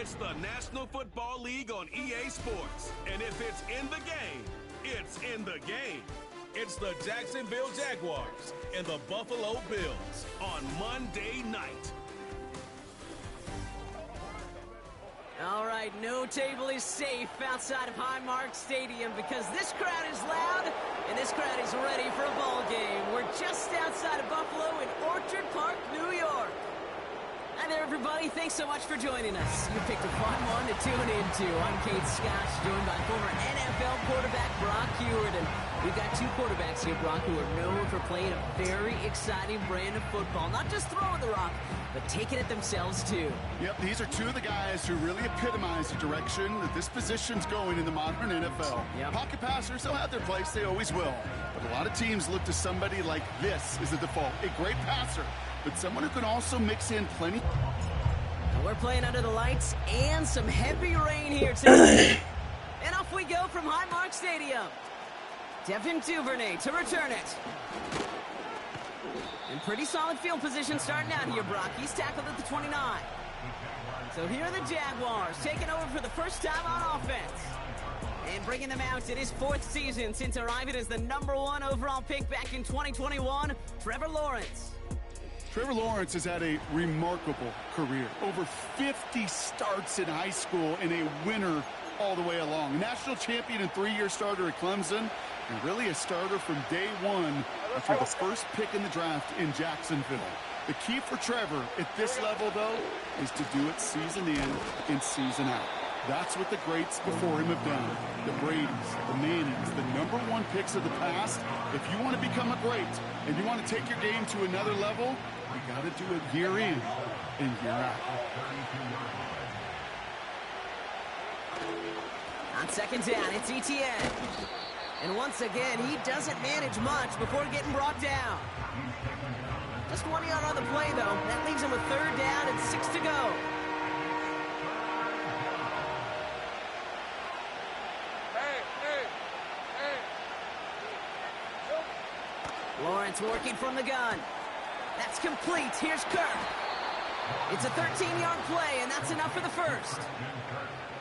It's the National Football League on EA Sports. And if it's in the game, it's in the game. It's the Jacksonville Jaguars and the Buffalo Bills on Monday night. All right, no table is safe outside of Highmark Stadium because this crowd is loud and this crowd is ready for a ball game. We're just outside of Buffalo in Orchard Park, New York. Hi there, everybody. Thanks so much for joining us. You picked a fun one to tune into. I'm Kate Scott, joined by former NFL quarterback Brock Hewitt. And we've got two quarterbacks here, Brock, who are known for playing a very exciting brand of football. Not just throwing the rock, but taking it themselves, too. Yep, these are two of the guys who really epitomize the direction that this position's going in the modern NFL. Yep. Pocket passers, they'll have their place. They always will. But a lot of teams look to somebody like this as a default. A great passer, but someone who can also mix in plenty. And we're playing under the lights and some heavy rain here today. And off we go from Highmark Stadium. Devin Duvernay to return it. In pretty solid field position starting out here, Brock. He's tackled at the 29. So here are the Jaguars taking over for the first time on offense. And bringing them out in his fourth season since arriving as the #1 overall pick back in 2021, Trevor Lawrence. Trevor Lawrence has had a remarkable career. Over 50 starts in high school and a winner all the way along. A national champion and 3-year starter at Clemson, and really a starter from day one after the first pick in the draft in Jacksonville. The key for Trevor at this level, though, is to do it season in and season out. That's what the greats before him have done. The Bradys, the Mannings, the #1 picks of the past. If you want to become a great and you want to take your game to another level, you got to do it year in and year out. On second down, it's ETN. And once again, he doesn't manage much before getting brought down. Just 1 yard on the play, though. That leaves him with third down and 6 to go. Lawrence working from the gun. That's complete. Here's Kirk. It's a 13-yard play, and that's enough for the first.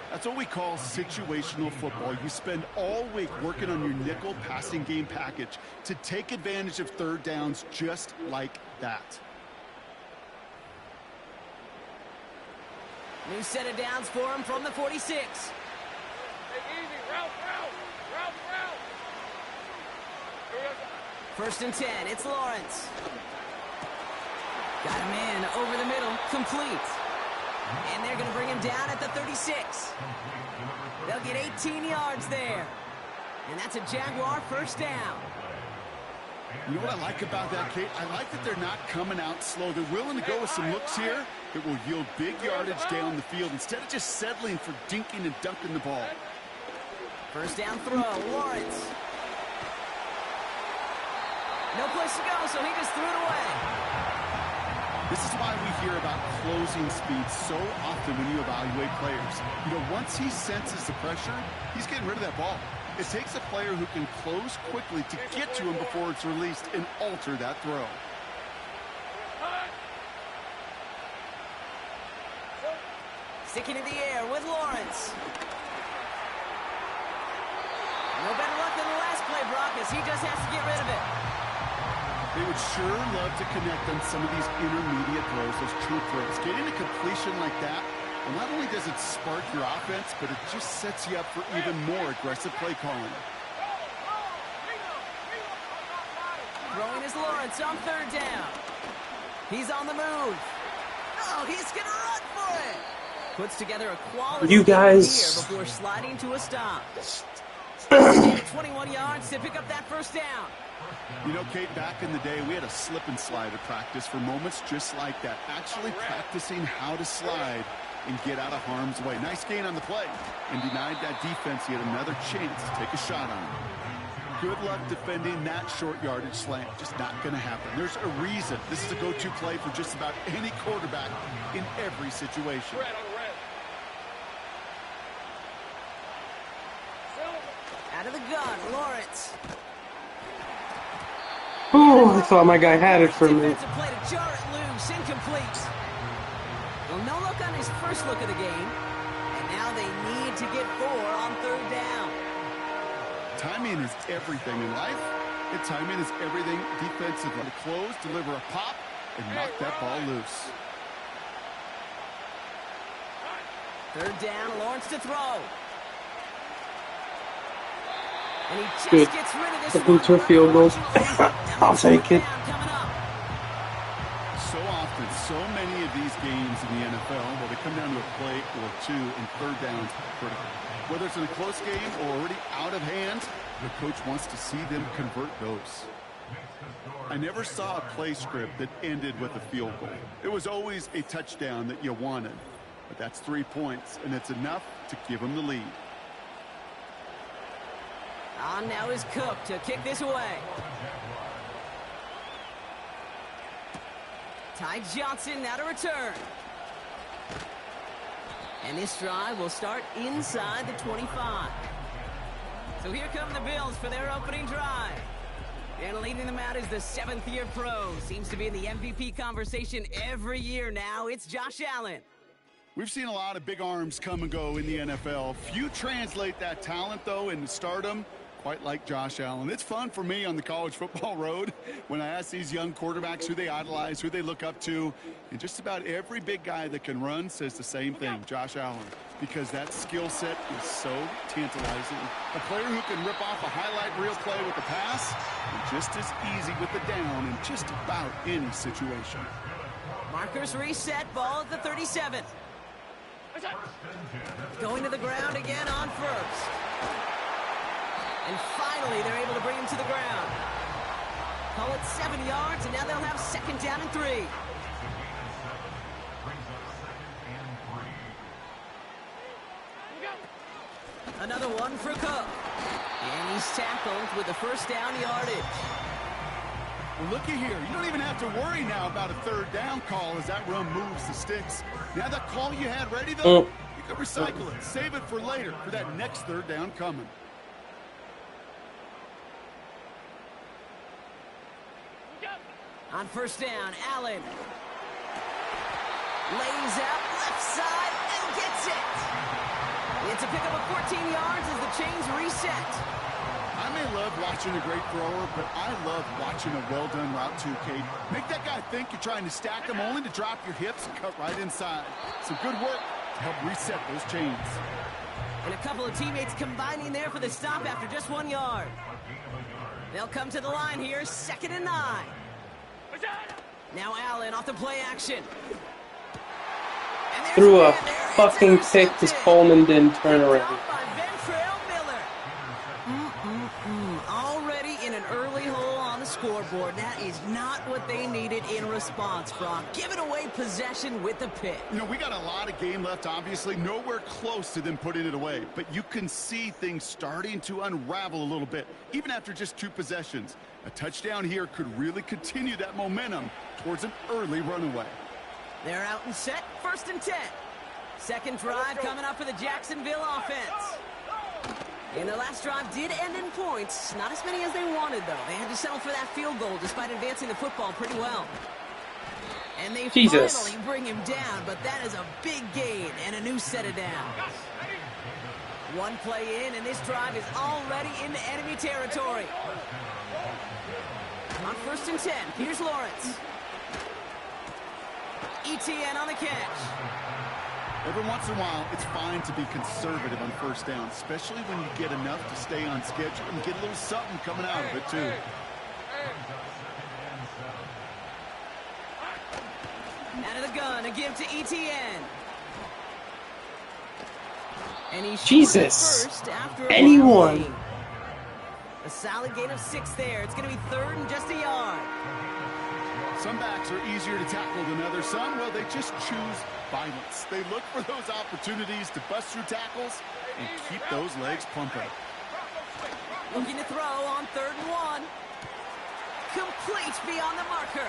That's what we call situational football. You spend all week working on your nickel passing game package to take advantage of third downs just like that. New set of downs for him from the 46. Take easy. Route. First and 10, it's Lawrence. Got him in over the middle, complete. And they're going to bring him down at the 36. They'll get 18 yards there. And that's a Jaguar first down. You know what I like about that, Kate? I like that they're not coming out slow. They're willing to go with some looks here that will yield big yardage down the field instead of just settling for dinking and dunking the ball. First down throw, Lawrence. No place to go, so he just threw it away. This is why we hear about closing speed so often when you evaluate players. You know, once he senses the pressure, he's getting rid of that ball. It takes a player who can close quickly to get to him before it's released and alter that throw. Sticking in the air with Lawrence. No better luck than the last play, Brock, as he just has to get rid of it. They would sure love to connect on some of these intermediate throws, those true throws. Getting a completion like that, well, not only does it spark your offense, but it just sets you up for even more aggressive play calling. Throwing is Lawrence on third down. He's on the move. Oh, he's going to run for it. Puts together a quality you guys here before sliding to a stop. 21 yards to pick up that first down. You know, Kate, back in the day, we had a slip and slide at practice for moments just like that. Actually practicing how to slide and get out of harm's way. Nice gain on the play. And denied that defense yet another chance to take a shot on him. Good luck defending that short yardage slant. Just not going to happen. There's a reason this is a go-to play for just about any quarterback in every situation. Out of the gun, Lawrence. Oh, I thought my guy had it for me. Defensive play to jar it loose, incomplete. Well, no look on his first look of the game. Now they need to get 4 on 3rd down. Timing is everything in life, and timing is everything defensively. To close, deliver a pop, and knock that ball loose. 3rd down, Lawrence to throw. And he just Good. gets rid of this Looking to a field goal. I'll take it. So often, so many of these games in the NFL, well, they come down to a play or two, and 3rd down's critical. Whether it's in a close game or already out of hand, the coach wants to see them convert those. I never saw a play script that ended with a field goal. It was always a touchdown that you wanted. But that's 3 points, and it's enough to give them the lead. On now is Cook to kick this away. Ty Johnson now to return. And this drive will start inside the 25. So here come the Bills for their opening drive. And leading them out is the 7th-year pro. Seems to be in the MVP conversation every year now. It's Josh Allen. We've seen a lot of big arms come and go in the NFL. Few translate that talent, though, into stardom, quite like Josh Allen. It's fun for me on the college football road when I ask these young quarterbacks who they idolize, who they look up to. And just about every big guy that can run says the same thing, Josh Allen, because that skill set is so tantalizing. A player who can rip off a highlight reel play with the pass, and just as easy with the down in just about any situation. Markers reset, ball at the 37. Going to the ground again on 1st. And finally, they're able to bring him to the ground. Call it 7 yards, and now they'll have 2nd down and 3. Another one for Cook. And he's tackled with the 1st down yardage. Well, looky here. You don't even have to worry now about a 3rd down call as that run moves the sticks. Now that call you had ready, though, you can recycle it. Save it for later for that next 3rd down coming. On 1st down, Allen lays out left side and gets it. It's a pickup of 14 yards as the chains reset. I may love watching a great thrower, but I love watching a well-done route too, Kate. Make that guy think you're trying to stack him only to drop your hips and cut right inside. Some good work to help reset those chains. And a couple of teammates combining there for the stop after just 1 yard. They'll come to the line here, 2nd and 9. Now Allen off the play action. Threw a fucking pick because Coleman didn't turn around. Already in an early hole on the scoreboard. That is not what they needed in response, Brock. Giving away possession with the pick. You know, we got a lot of game left, obviously. Nowhere close to them putting it away. But you can see things starting to unravel a little bit, even after just 2 possessions. A touchdown here could really continue that momentum towards an early runaway. They're out and set, 1st and 10. 2nd drive coming up for the Jacksonville offense. And the last drive did end in points. Not as many as they wanted, though. They had to settle for that field goal despite advancing the football pretty well. And they finally bring him down, but that is a big gain and a new set of downs. 1 play in, and this drive is already into enemy territory. On 1st and 10, here's Lawrence. ETN on the catch. Every once in a while, it's fine to be conservative on 1st down, especially when you get enough to stay on schedule and get a little something coming out of it, too. Out of the gun, a give to ETN. And he's Jesus. First after Anyone. A solid gain of 6 there. It's going to be 3rd and just a yard. Some backs are easier to tackle than others. Some, well, they just choose violence. They look for those opportunities to bust through tackles and keep those legs pumping. Looking to throw on 3rd and 1. Complete beyond the marker.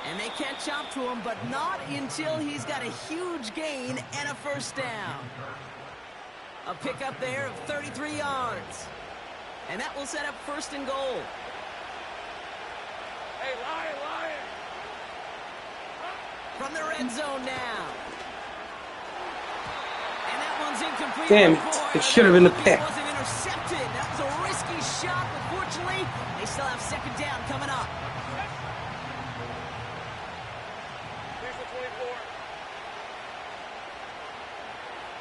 And they can't chop to him, but not until he's got a huge gain and a 1st down. A pickup there of 33 yards. And that will set up 1st and goal. Hey, Lion! From the red zone now. is incomplete. Damn, Boy, it should have been a lucky pick. it wasn't intercepted. That was a risky shot, but fortunately, they still have second down coming up. Here's the 24.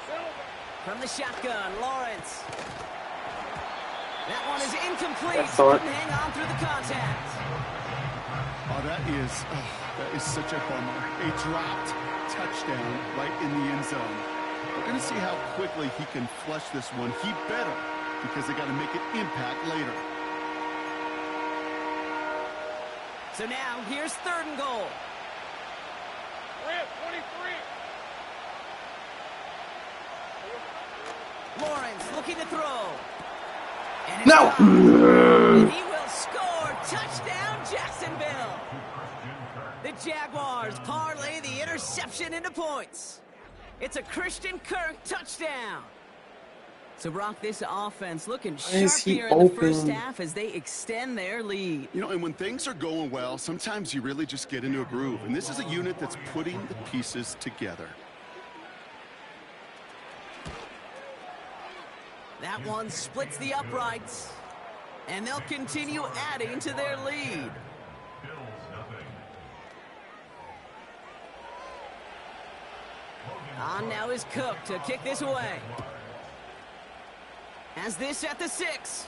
Silver. From the shotgun, Lawrence. That one is incomplete. That's all right. Couldn't hang on through the contact. Oh, that is such a bummer. A dropped touchdown right in the end zone. We're going to see how quickly he can flush this one. He better, because they got to make an impact later. So now, here's 3rd and goal. Rip, 23. Lawrence looking to throw. And it's No! caught. And he will score. Touchdown, Jacksonville. The Jaguars parlay the interception into points. It's a Christian Kirk touchdown. So, Brock, this offense looking sharp is he here in the first open? half as they extend their lead. You know, and when things are going well, sometimes you really just get into a groove. And this is a unit that's putting the pieces together. That one splits the uprights. And they'll continue adding to their lead. On now is Cook to kick this away. As this at the 6.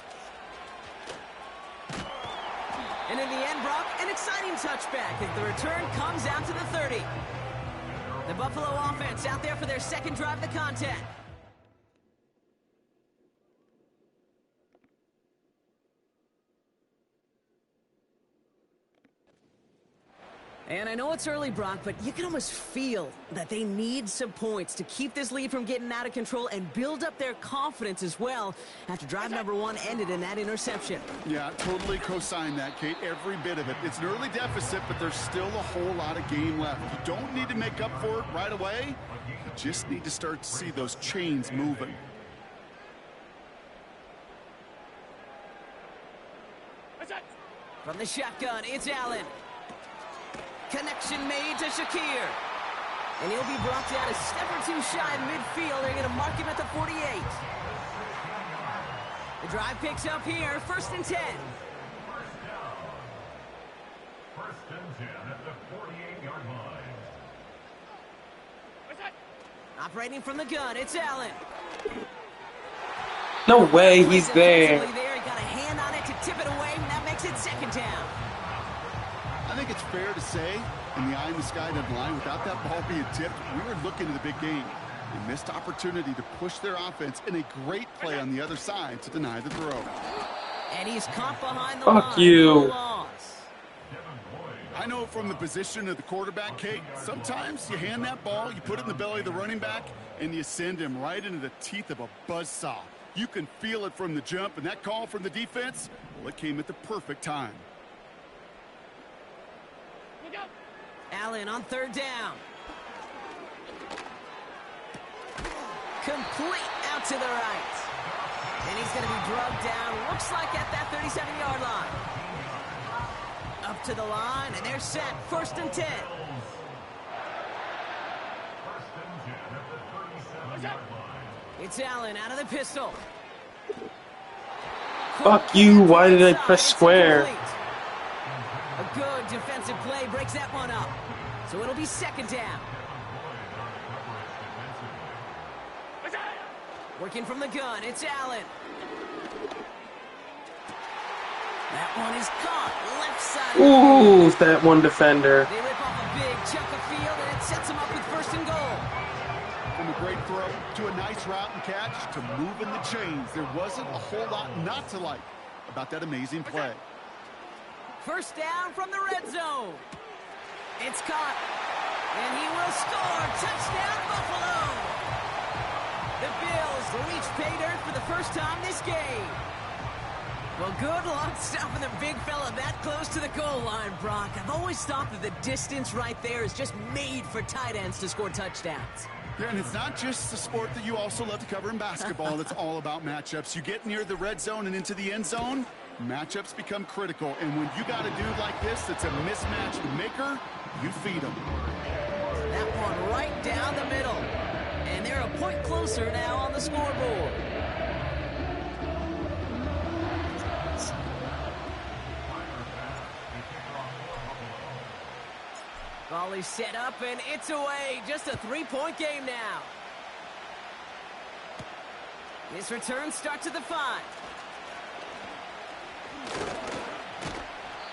And in the end, Brock, an exciting touchback as the return comes out to the 30. The Buffalo offense out there for their second drive of the contest. And I know it's early, Brock, but you can almost feel that they need some points to keep this lead from getting out of control and build up their confidence as well after drive number 1 ended in that interception. Yeah, totally co-sign that, Kate. Every bit of it. It's an early deficit, but there's still a whole lot of game left. You don't need to make up for it right away. You just need to start to see those chains moving. From the shotgun, it's Allen. Connection made to Shakir. And he'll be brought down a step or two shy of midfield. They're going to mark him at the 48. The drive picks up here. 1st and 10. First and 10 at the 48-yard line. Operating from the gun, it's Allen. No way, he's there. He got a hand on it to tip it away, and that makes it 2nd down. I think it's fair to say, in the eye in the sky deadline, without that ball being tipped, we were looking at the big game. They missed opportunity to push their offense in a great play on the other side to deny the throw. And he's caught behind the line. Fuck you. I know from the position of the quarterback, Kate, sometimes you hand that ball, you put it in the belly of the running back, and you send him right into the teeth of a buzzsaw. You can feel it from the jump, and that call from the defense, well, it came at the perfect time. Allen on 3rd down. Complete out to the right. And he's going to be drugged down, looks like at that 37-yard line. Up to the line, and they're set. 1st and 10. It's Allen out of the pistol. Fuck you, why did I press square? A good defensive play breaks that one up. So it'll be 2nd down. Working from the gun, it's Allen. That one is caught. Left side. Ooh, that one defender. They rip off a big chunk of field, and it sets them up with 1st and goal. From a great throw to a nice route and catch to moving the chains, there wasn't a whole lot not to like about that amazing play. 1st down from the red zone. It's caught. And he will score. Touchdown, Buffalo. The Bills reach pay dirt for the first time this game. Well, good luck stopping the big fella that close to the goal line, Brock. I've always thought that the distance right there is just made for tight ends to score touchdowns. Yeah, and it's not just the sport that you also love to cover in basketball. That's all about matchups. You get near the red zone and into the end zone, matchups become critical. And when you got a dude like this that's a mismatch maker, you feed him. That one right down the middle. And they're a point closer now on the scoreboard. Volley set up, and it's away. Just a 3-point game now. This return starts at the 5.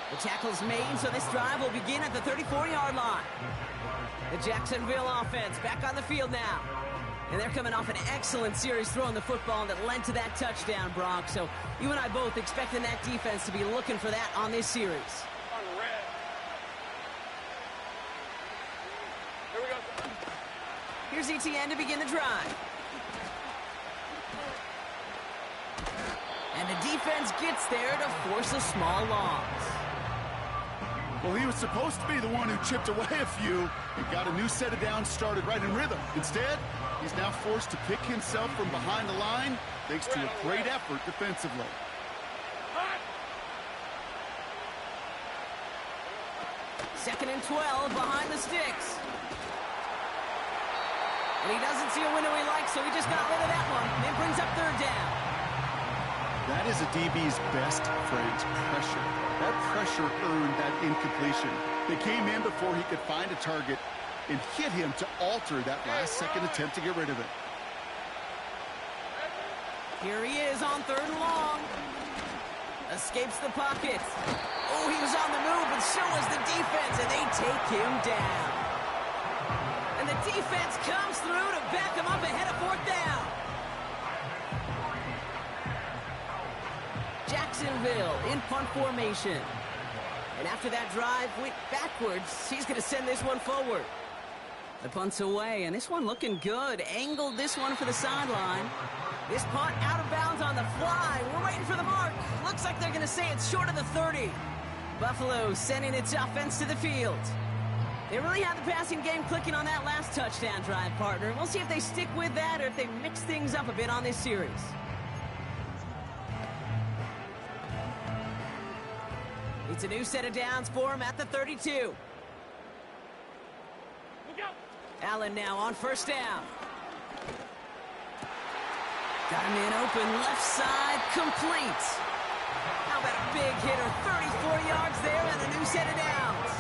The tackle's made, so this drive will begin at the 34-yard line. The Jacksonville offense back on the field now. And they're coming off an excellent series throwing the football that led to that touchdown, Brock. So you and I both expecting that defense to be looking for that on this series. On red. Here we go. Here's ETN to begin the drive. And the defense gets there to force a small loss. Well, he was supposed to be the one who chipped away a few and got a new set of downs started right in rhythm. Instead, he's now forced to pick himself from behind the line thanks to a great effort defensively. Second and 12 behind the sticks. And he doesn't see a window he likes, so he just got rid of that one. And it brings up third down. That is a DB's best friend, pressure. That pressure earned that incompletion. They came in before he could find a target and hit him to alter that last-second attempt to get rid of it. Here he is on third and long. Escapes the pocket. Oh, he was on the move, and so was the defense, and they take him down. And the defense comes through to back him up ahead of fourth down. Jacksonville in punt formation. And after that drive went backwards, he's going to send this one forward. The punt's away, and this one looking good. Angled this one for the sideline. This punt out of bounds on the fly. We're waiting for the mark. Looks like they're going to say it's short of the 30. Buffalo sending its offense to the field. They really had the passing game clicking on that last touchdown drive, partner. We'll see if they stick with that or if they mix things up a bit on this series. It's a new set of downs for him at the 32. Allen now on first down. Got him in open, left side, complete. How about a big hitter, 34 yards there and a new set of downs.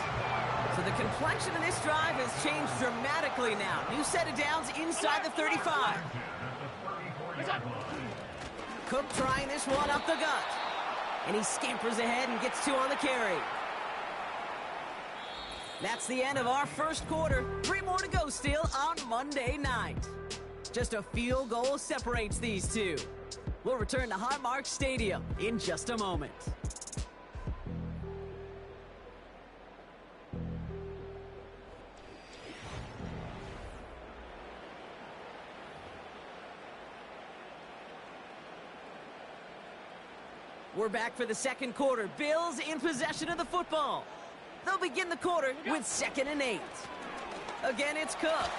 So the complexion of this drive has changed dramatically now. New set of downs inside the 35. Cook trying this one up the gut. And he scampers ahead and gets 2 on the carry. That's the end of our first quarter. 3 more to go still on Monday night. Just a field goal separates these two. We'll return to Highmark Stadium in just a moment. We're back for the second quarter. Bills in possession of the football. They'll begin the quarter with 2nd and 8. Again, it's Cook.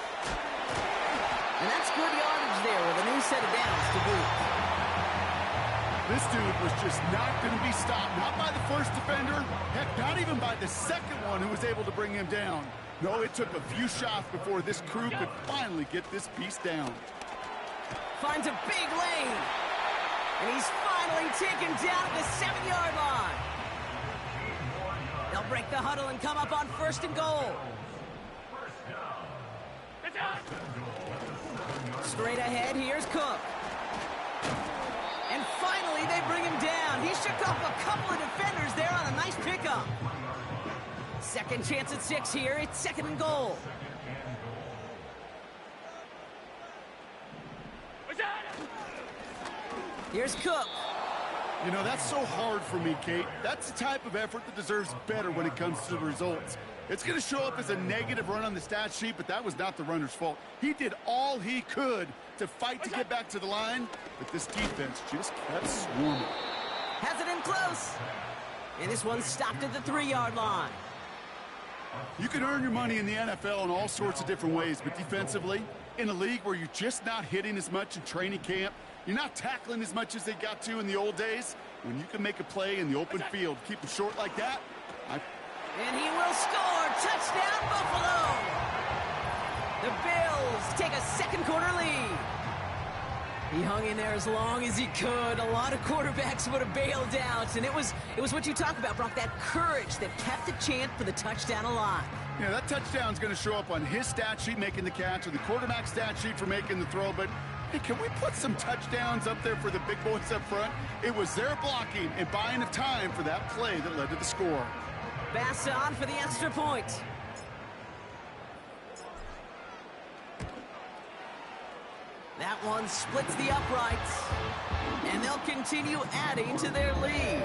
And that's good yardage there with a new set of downs to boot. This dude was just not going to be stopped. Not by the first defender. Heck, not even by the second one who was able to bring him down. No, it took a few shots before this crew could finally get this beast down. Finds a big lane. And he's finally taken down at the 7-yard line. They'll break the huddle and come up on 1st and goal. Straight ahead, here's Cook. And finally, they bring him down. He shook off a couple of defenders there on a nice pickup. Second chance at 6 here. It's 2nd and goal. Here's Cook. You know, that's so hard for me, Kate. That's the type of effort that deserves better when it comes to the results. It's going to show up as a negative run on the stat sheet, but that was not the runner's fault. He did all he could to fight to get back to the line, but this defense just kept swarming. Has it in close. And this one's stopped at the 3-yard line. You can earn your money in the NFL in all sorts of different ways, but defensively, in a league where you're just not hitting as much in training camp, you're not tackling as much as they got to in the old days, when you can make a play in the open field, keep it short like that, and he will score. Touchdown, Buffalo! The Bills take a second quarter lead. He hung in there as long as he could. A lot of quarterbacks would have bailed out, and it was what you talk about, Brock, that courage that kept the chance for the touchdown alive. Yeah, that touchdown's going to show up on his stat sheet making the catch or the quarterback stat sheet for making the throw, but hey, can we put some touchdowns up there for the big boys up front? It was their blocking and buying of time for that play that led to the score. Bass on for the extra point. That one splits the uprights, and they'll continue adding to their lead.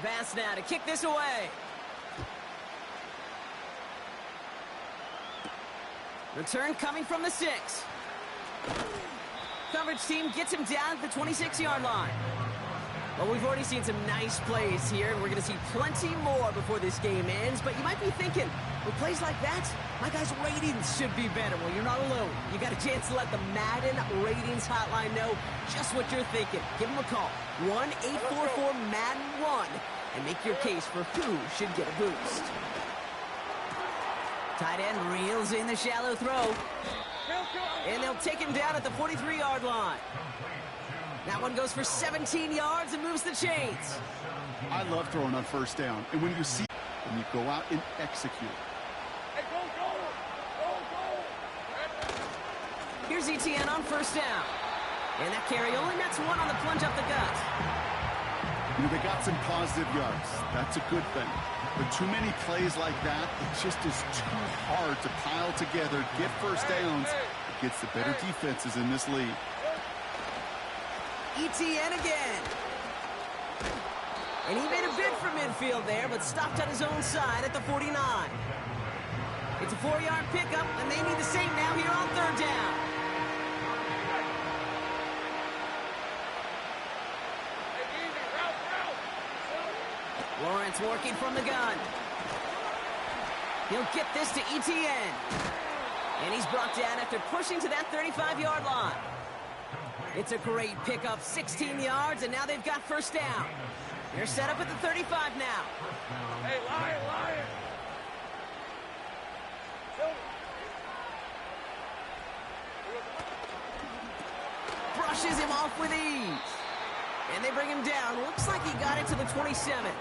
Bass now to kick this away. Return coming from the 6. Coverage team gets him down at the 26-yard line. Well, we've already seen some nice plays here, and we're going to see plenty more before this game ends. But you might be thinking, with plays like that, my guys' ratings should be better. Well, you're not alone. You got a chance to let the Madden ratings hotline know just what you're thinking. Give them a call, 1-844-MADDEN-1, and make your case for who should get a boost. Tight end reels in the shallow throw. And they'll take him down at the 43-yard line. That one goes for 17 yards and moves the chains. I love throwing on first down. And when you see when you go out and execute. Hey, go. Here's ETN on first down. And that carry only nets one on the plunge up the gut. You know, they got some positive yards. That's a good thing. But too many plays like that, it just is too hard to pile together, get first downs against the better defenses in this league. ETN again. And he made a bid for midfield there, but stopped on his own side at the 49. It's a 4-yard pickup, and they need the same now here on third down. Lawrence working from the gun. He'll get this to ETN. And he's brought down after pushing to that 35-yard line. It's a great pickup, 16 yards, and now they've got first down. They're set up at the 35 now. Hey, lion. Brushes him off with ease. And they bring him down. Looks like he got it to the 27.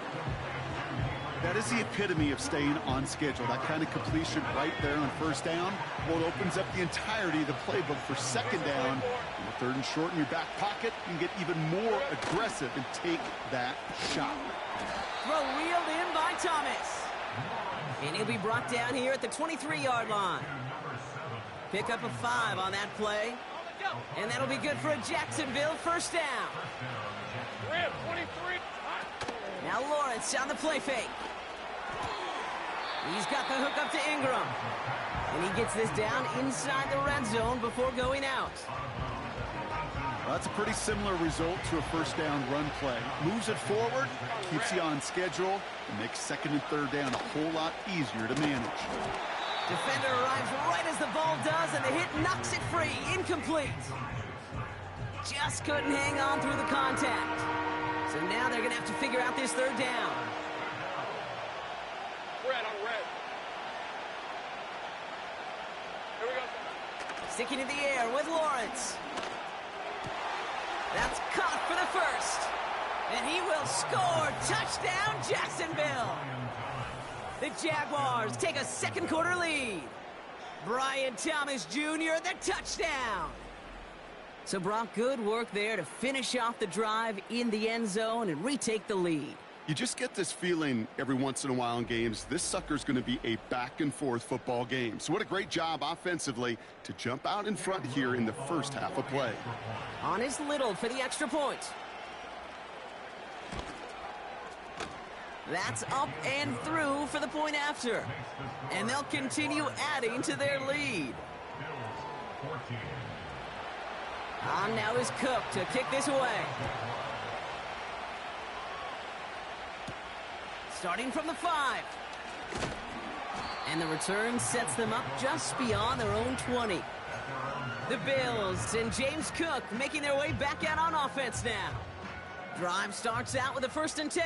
That is the epitome of staying on schedule. That kind of completion right there on first down. Well, it opens up the entirety of the playbook for second down. And the third and short in your back pocket, you can get even more aggressive and take that shot. Throw reeled in by Thomas. And he'll be brought down here at the 23-yard line. Pick up a 5 on that play. And that'll be good for a Jacksonville first down. 23. Now Lawrence on the play fake. He's got the hook up to Ingram. And he gets this down inside the red zone before going out. Well, that's a pretty similar result to a first down run play. Moves it forward, keeps you on schedule, and makes second and third down a whole lot easier to manage. Defender arrives right as the ball does, and the hit knocks it free. Incomplete. Just couldn't hang on through the contact. So now they're going to have to figure out this third down. Red on red. Here we go. Sticking in the air with Lawrence. That's caught for the first. And he will score. Touchdown, Jacksonville. The Jaguars take a second quarter lead. Brian Thomas Jr., the touchdown. So, Brock, good work there to finish off the drive in the end zone and retake the lead. You just get this feeling every once in a while in games, this sucker's going to be a back-and-forth football game. So what a great job offensively to jump out in front here in the first half of play. On is Little for the extra point. That's up and through for the point after. And they'll continue adding to their lead. On now is Cook to kick this away. Starting from the 5. And the return sets them up just beyond their own 20. The Bills and James Cook making their way back out on offense now. Drive starts out with a 1st and 10.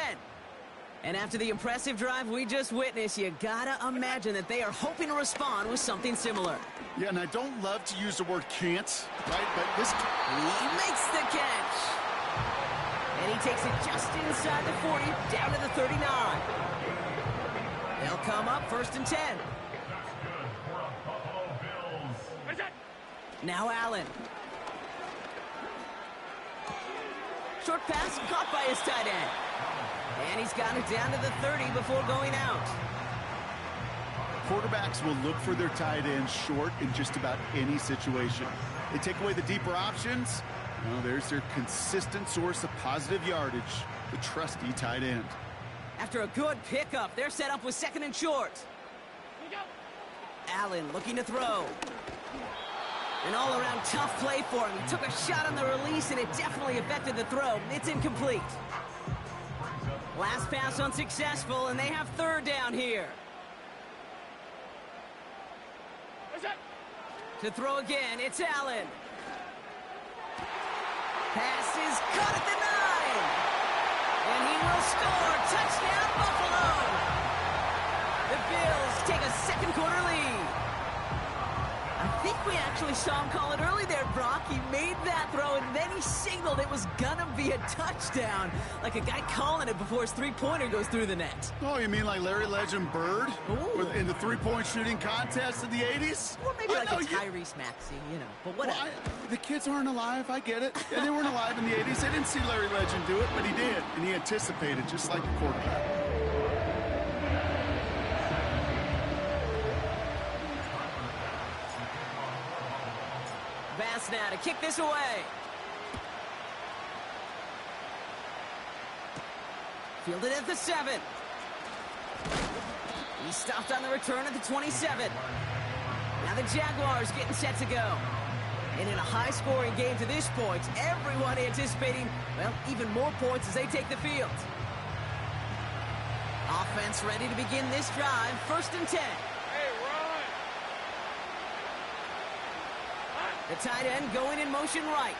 And after the impressive drive we just witnessed, you gotta imagine that they are hoping to respond with something similar. Yeah, and I don't love to use the word can't, right? But this... He makes the catch. And he takes it just inside the 40, down to the 39. They'll come up 1st and 10. Now Allen. Short pass caught by his tight end. And he's got it down to the 30 before going out. Quarterbacks will look for their tight end short in just about any situation. They take away the deeper options. Well, there's their consistent source of positive yardage, the trusty tight end. After a good pickup, they're set up with 2nd and short. Allen looking to throw. An all-around tough play for him. He took a shot on the release, and it definitely affected the throw. It's incomplete. Last pass unsuccessful, and they have 3rd down here. To throw again, it's Allen. Pass is caught at the 9. And he will score. Touchdown, Buffalo. The Bills take a 2nd quarter lead. I think we actually saw him call it early there, Brock. He made that throw, and then he signaled it was gonna be a touchdown. Like a guy calling it before his 3-pointer goes through the net. Oh, you mean like Larry Legend Bird? In the 3-point shooting contest in the 80s? Or maybe like a Tyrese Maxey, you know, but whatever. Well, the kids aren't alive, I get it. And they weren't alive in the 80s. They didn't see Larry Legend do it, but he did. And he anticipated, just like a quarterback. Bass now to kick this away. Fielded at the 7. He stopped on the return at the 27. Now the Jaguars getting set to go. And in a high-scoring game to this point, everyone anticipating, well, even more points as they take the field. Offense ready to begin this drive. 1st and 10. The tight end going in motion right.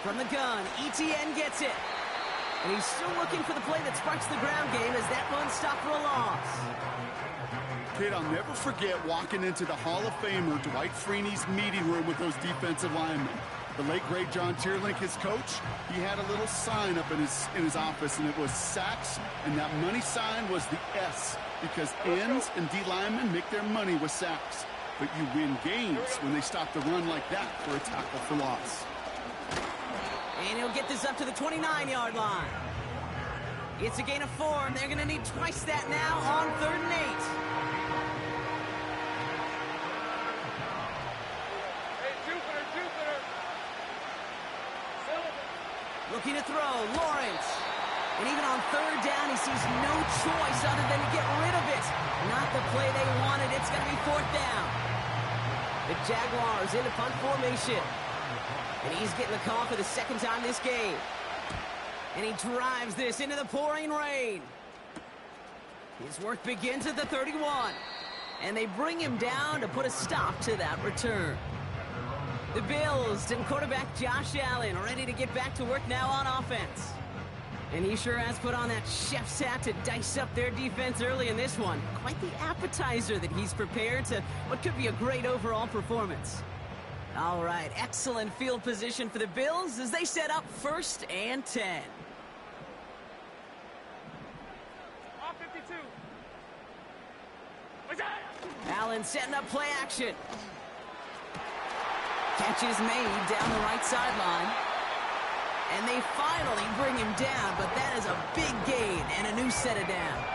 From the gun, ETN gets it. And he's still looking for the play that sparks the ground game as that run stopped for a loss. Kid, I'll never forget walking into the Hall of Famer Dwight Freeney's meeting room with those defensive linemen. The late, great John Tierlink, his coach, he had a little sign up in his office, and it was sacks, and that money sign was the S, because ends and D linemen make their money with sacks. But you win games when they stop the run like that for a tackle for loss. And he'll get this up to the 29-yard line. It's a gain of 4, and they're going to need twice that now on 3rd and 8. Hey, Jupiter. Looking to throw, Lawrence. And even on 3rd down, he sees no choice other than to get rid of it. Not the play they wanted. It's going to be 4th down. The Jaguars in the punt formation. And he's getting the call for the 2nd time this game. And he drives this into the pouring rain. His work begins at the 31. And they bring him down to put a stop to that return. The Bills and quarterback Josh Allen ready to get back to work now on offense. And he sure has put on that chef's hat to dice up their defense early in this one. Quite the appetizer that he's prepared to what could be a great overall performance. All right, excellent field position for the Bills as they set up 1st and 10. Off 52. Allen setting up play action. Catch is made down the right sideline. And they finally bring him down, but that is a big gain and a new set of downs.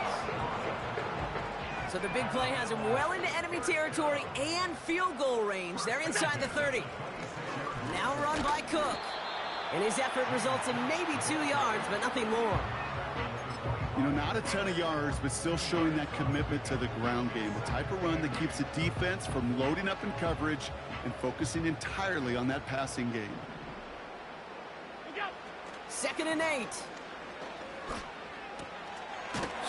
So the big play has him well into enemy territory and field goal range. They're inside the 30. Now run by Cook. And his effort results in maybe 2 yards, but nothing more. You know, not a ton of yards, but still showing that commitment to the ground game. The type of run that keeps the defense from loading up in coverage and focusing entirely on that passing game. 2nd and 8.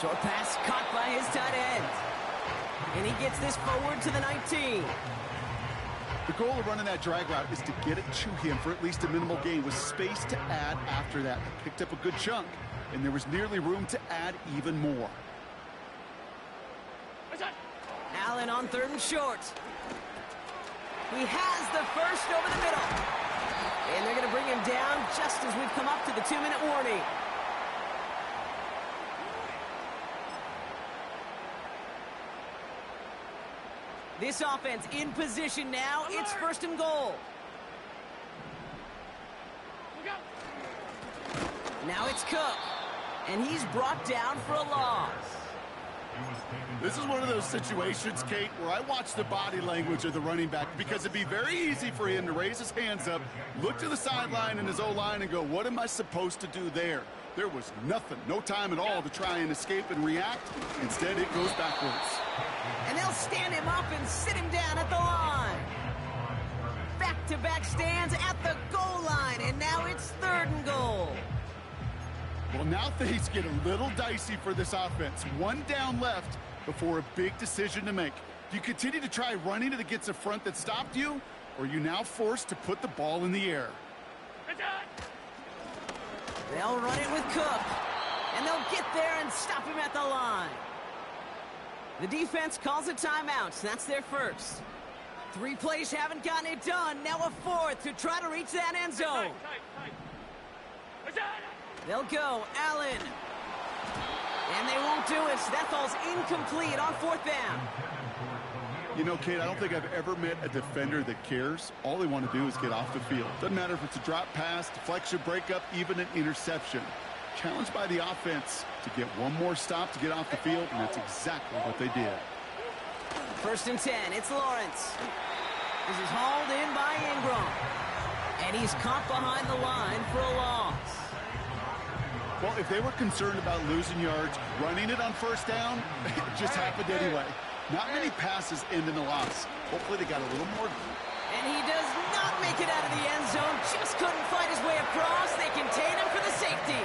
Short pass caught by his tight end. And he gets this forward to the 19. The goal of running that drag route is to get it to him for at least a minimal gain with space to add after that. He picked up a good chunk, and there was nearly room to add even more. Allen on 3rd and short. He has the first over the middle. And they're going to bring him down just as we've come up to the 2-minute warning. This offense in position now. It's 1st and goal. Now it's Cook. And he's brought down for a loss. This is one of those situations, Kate, where I watch the body language of the running back because it'd be very easy for him to raise his hands up, look to the sideline and his O-line and go, what am I supposed to do there? There was nothing, no time at all to try and escape and react. Instead, it goes backwards. And they'll stand him up and sit him down at the line. Back-to-back stands at the goal line, and now it's 3rd and goal. Well, now things get a little dicey for this offense. 1 down left before a big decision to make. Do you continue to try running it against a front that stopped you, or are you now forced to put the ball in the air? They'll run it with Cook, and they'll get there and stop him at the line. The defense calls a timeout, so that's their first. 3 plays haven't gotten it done. Now a 4th to try to reach that end zone. They'll go, Allen. And they won't do it, so that falls incomplete on 4th down. You know, Kate, I don't think I've ever met a defender that cares. All they want to do is get off the field. Doesn't matter if it's a drop pass, deflection, breakup, even an interception. Challenged by the offense to get one more stop to get off the field, and that's exactly what they did. 1st and 10, it's Lawrence. This is hauled in by Ingram. And he's caught behind the line for a loss. Well, if they were concerned about losing yards, running it on 1st down, it just happened anyway. Not many passes end in a loss. Hopefully they got a little more. And he does not make it out of the end zone. Just couldn't fight his way across. They contain him for the safety.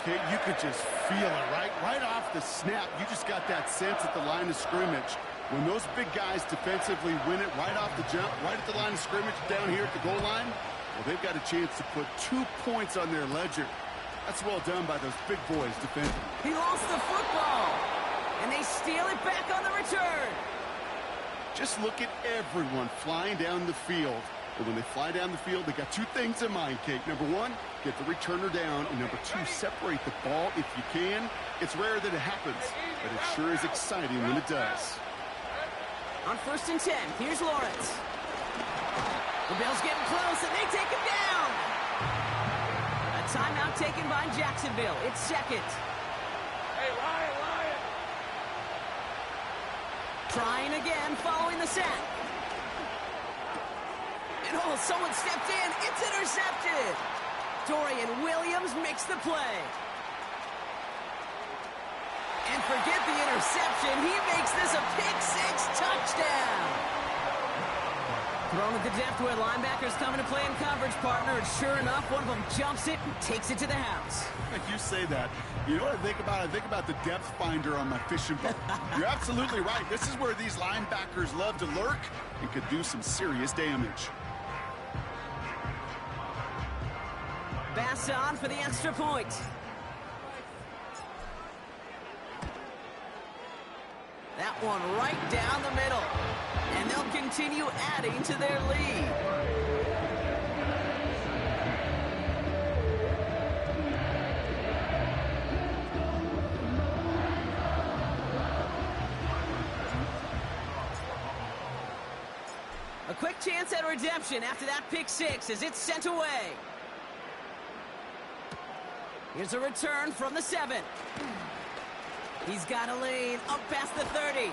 Kate, you could just feel it, right? Right off the snap, you just got that sense at the line of scrimmage. When those big guys defensively win it right off the jump, right at the line of scrimmage down here at the goal line, well, they've got a chance to put 2 points on their ledger. That's well done by those big boys defending. He lost the football, and they steal it back on the return. Just look at everyone flying down the field. And when they fly down the field, they got 2 things in mind, Kate. Number 1, get the returner down. And number 2, separate the ball if you can. It's rare that it happens, but it sure is exciting when it does. On 1st and 10, here's Lawrence. The Bills getting close, and they take him down. A timeout taken by Jacksonville. It's 2nd. Hey, Ryan. Trying again following the sack. And someone stepped in. It's intercepted. Dorian Williams makes the play. And forget the interception. He makes this a pick-6 touchdown. Thrown at the depth where linebackers come into play in coverage, partner. And sure enough, one of them jumps it and takes it to the house. You say that. You know what I think about? I think about the depth finder on my fishing boat. You're absolutely right. This is where these linebackers love to lurk and could do some serious damage. Bass on for the extra point. That one right down the middle. And they'll continue adding to their lead. A quick chance at redemption after that pick-6 as it's sent away. Here's a return from the 7. He's got a lane up past the 30.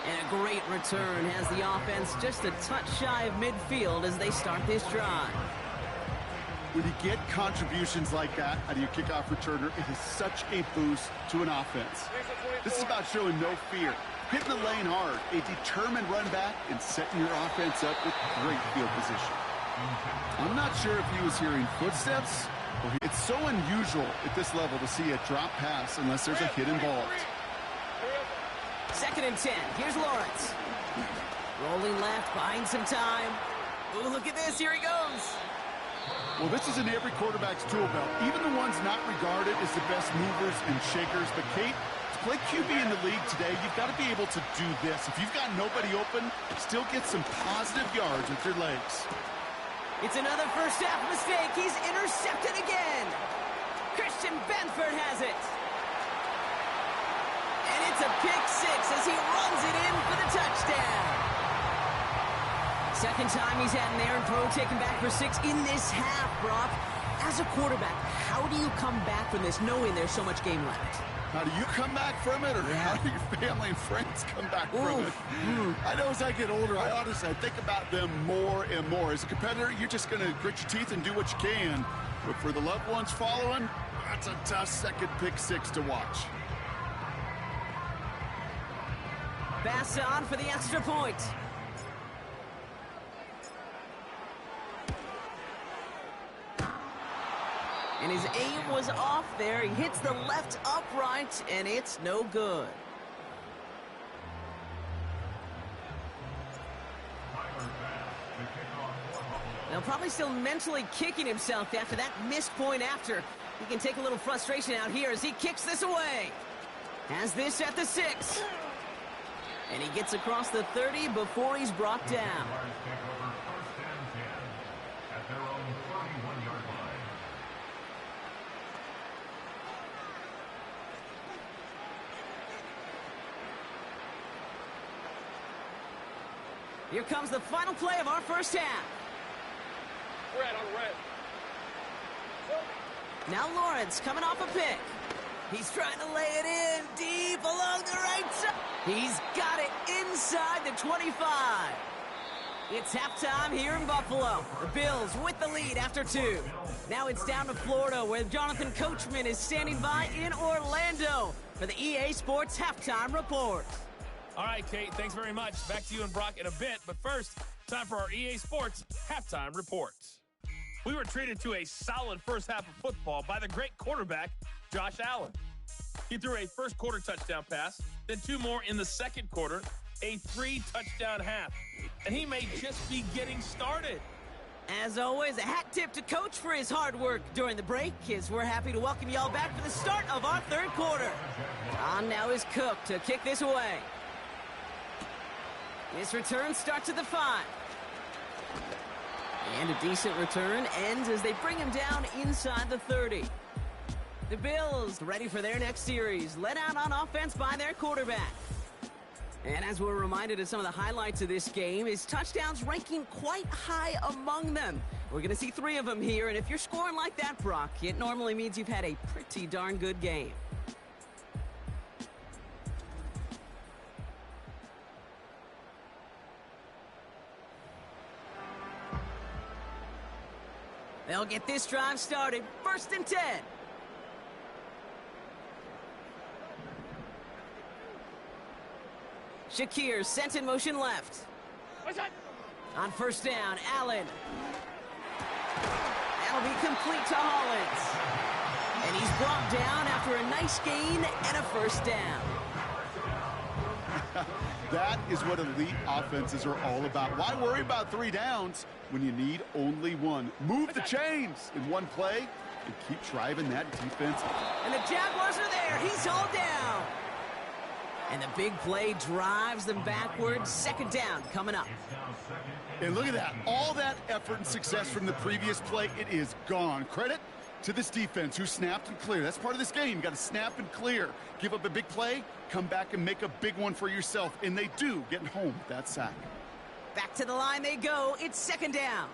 And a great return has the offense just a touch shy of midfield as they start this drive. When you get contributions like that out of your kickoff returner, it is such a boost to an offense. This is about showing no fear, hitting the lane hard, a determined run back, and setting your offense up with great field position. I'm not sure if he was hearing footsteps Well, it's so unusual at this level to see a drop pass unless there's a hit involved. 2nd and 10. Here's Lawrence. Rolling left, buying some time. Ooh, look at this. Here he goes. Well, this is in every quarterback's tool belt, even the ones not regarded as the best movers and shakers. But, Kate, to play QB in the league today, you've got to be able to do this. If you've got nobody open, still get some positive yards with your legs. It's another first half mistake. He's intercepted again. Christian Benford has it. And it's a pick 6 as he runs it in for the touchdown. Second time he's had an errant throw taken back for 6 in this half, Brock. As a quarterback, how do you come back from this knowing there's so much game left? How do you come back from it, or how do your family and friends come back from it? I know as I get older, I think about them more and more. As a competitor, you're just going to grit your teeth and do what you can. But for the loved ones following, that's a tough second pick 6 to watch. Pass on for the extra point. And his aim was off there. He hits the left upright, and it's no good. Now, probably still mentally kicking himself after that missed point after. He can take a little frustration out here as he kicks this away. Has this at the 6. And he gets across the 30 before he's brought down. Here comes the final play of our first half. Red on red. Now Lawrence coming off a pick. He's trying to lay it in deep along the right side. He's got it inside the 25. It's halftime here in Buffalo. The Bills with the lead after 2. Now it's down to Florida, where Jonathan Coachman is standing by in Orlando for the EA Sports Halftime Report. All right, Kate, thanks very much. Back to you and Brock in a bit. But first, time for our EA Sports Halftime Report. We were treated to a solid first half of football by the great quarterback, Josh Allen. He threw a first quarter touchdown pass, then 2 more in the second quarter, a 3-touchdown half. And he may just be getting started. As always, a hat tip to Coach for his hard work during the break, as we're happy to welcome y'all back for the start of our third quarter. On now is Cook to kick this away. This return starts at the 5. And a decent return ends as they bring him down inside the 30. The Bills ready for their next series, led out on offense by their quarterback. And as we're reminded of some of the highlights of this game, his touchdowns ranking quite high among them. We're going to see 3 of them here, and if you're scoring like that, Brock, it normally means you've had a pretty darn good game. They'll get this drive started. 1st and 10. Shakir sent in motion left. On 1st down, Allen. That'll be complete to Hollins. And he's brought down after a nice gain and a 1st down. That is what elite offenses are all about. Why worry about 3 downs when you need only 1? Move the chains in one play and keep driving that defense. And the Jaguars are there. He's hauled down. And the big play drives them backwards. 2nd down coming up. And look at that. All that effort and success from the previous play, it is gone. Credit to this defense who snapped and cleared. That's part of this game. You got to snap and clear. Give up a big play, come back and make a big one for yourself. And they do, getting home with that sack. Back to the line they go. It's 2nd down.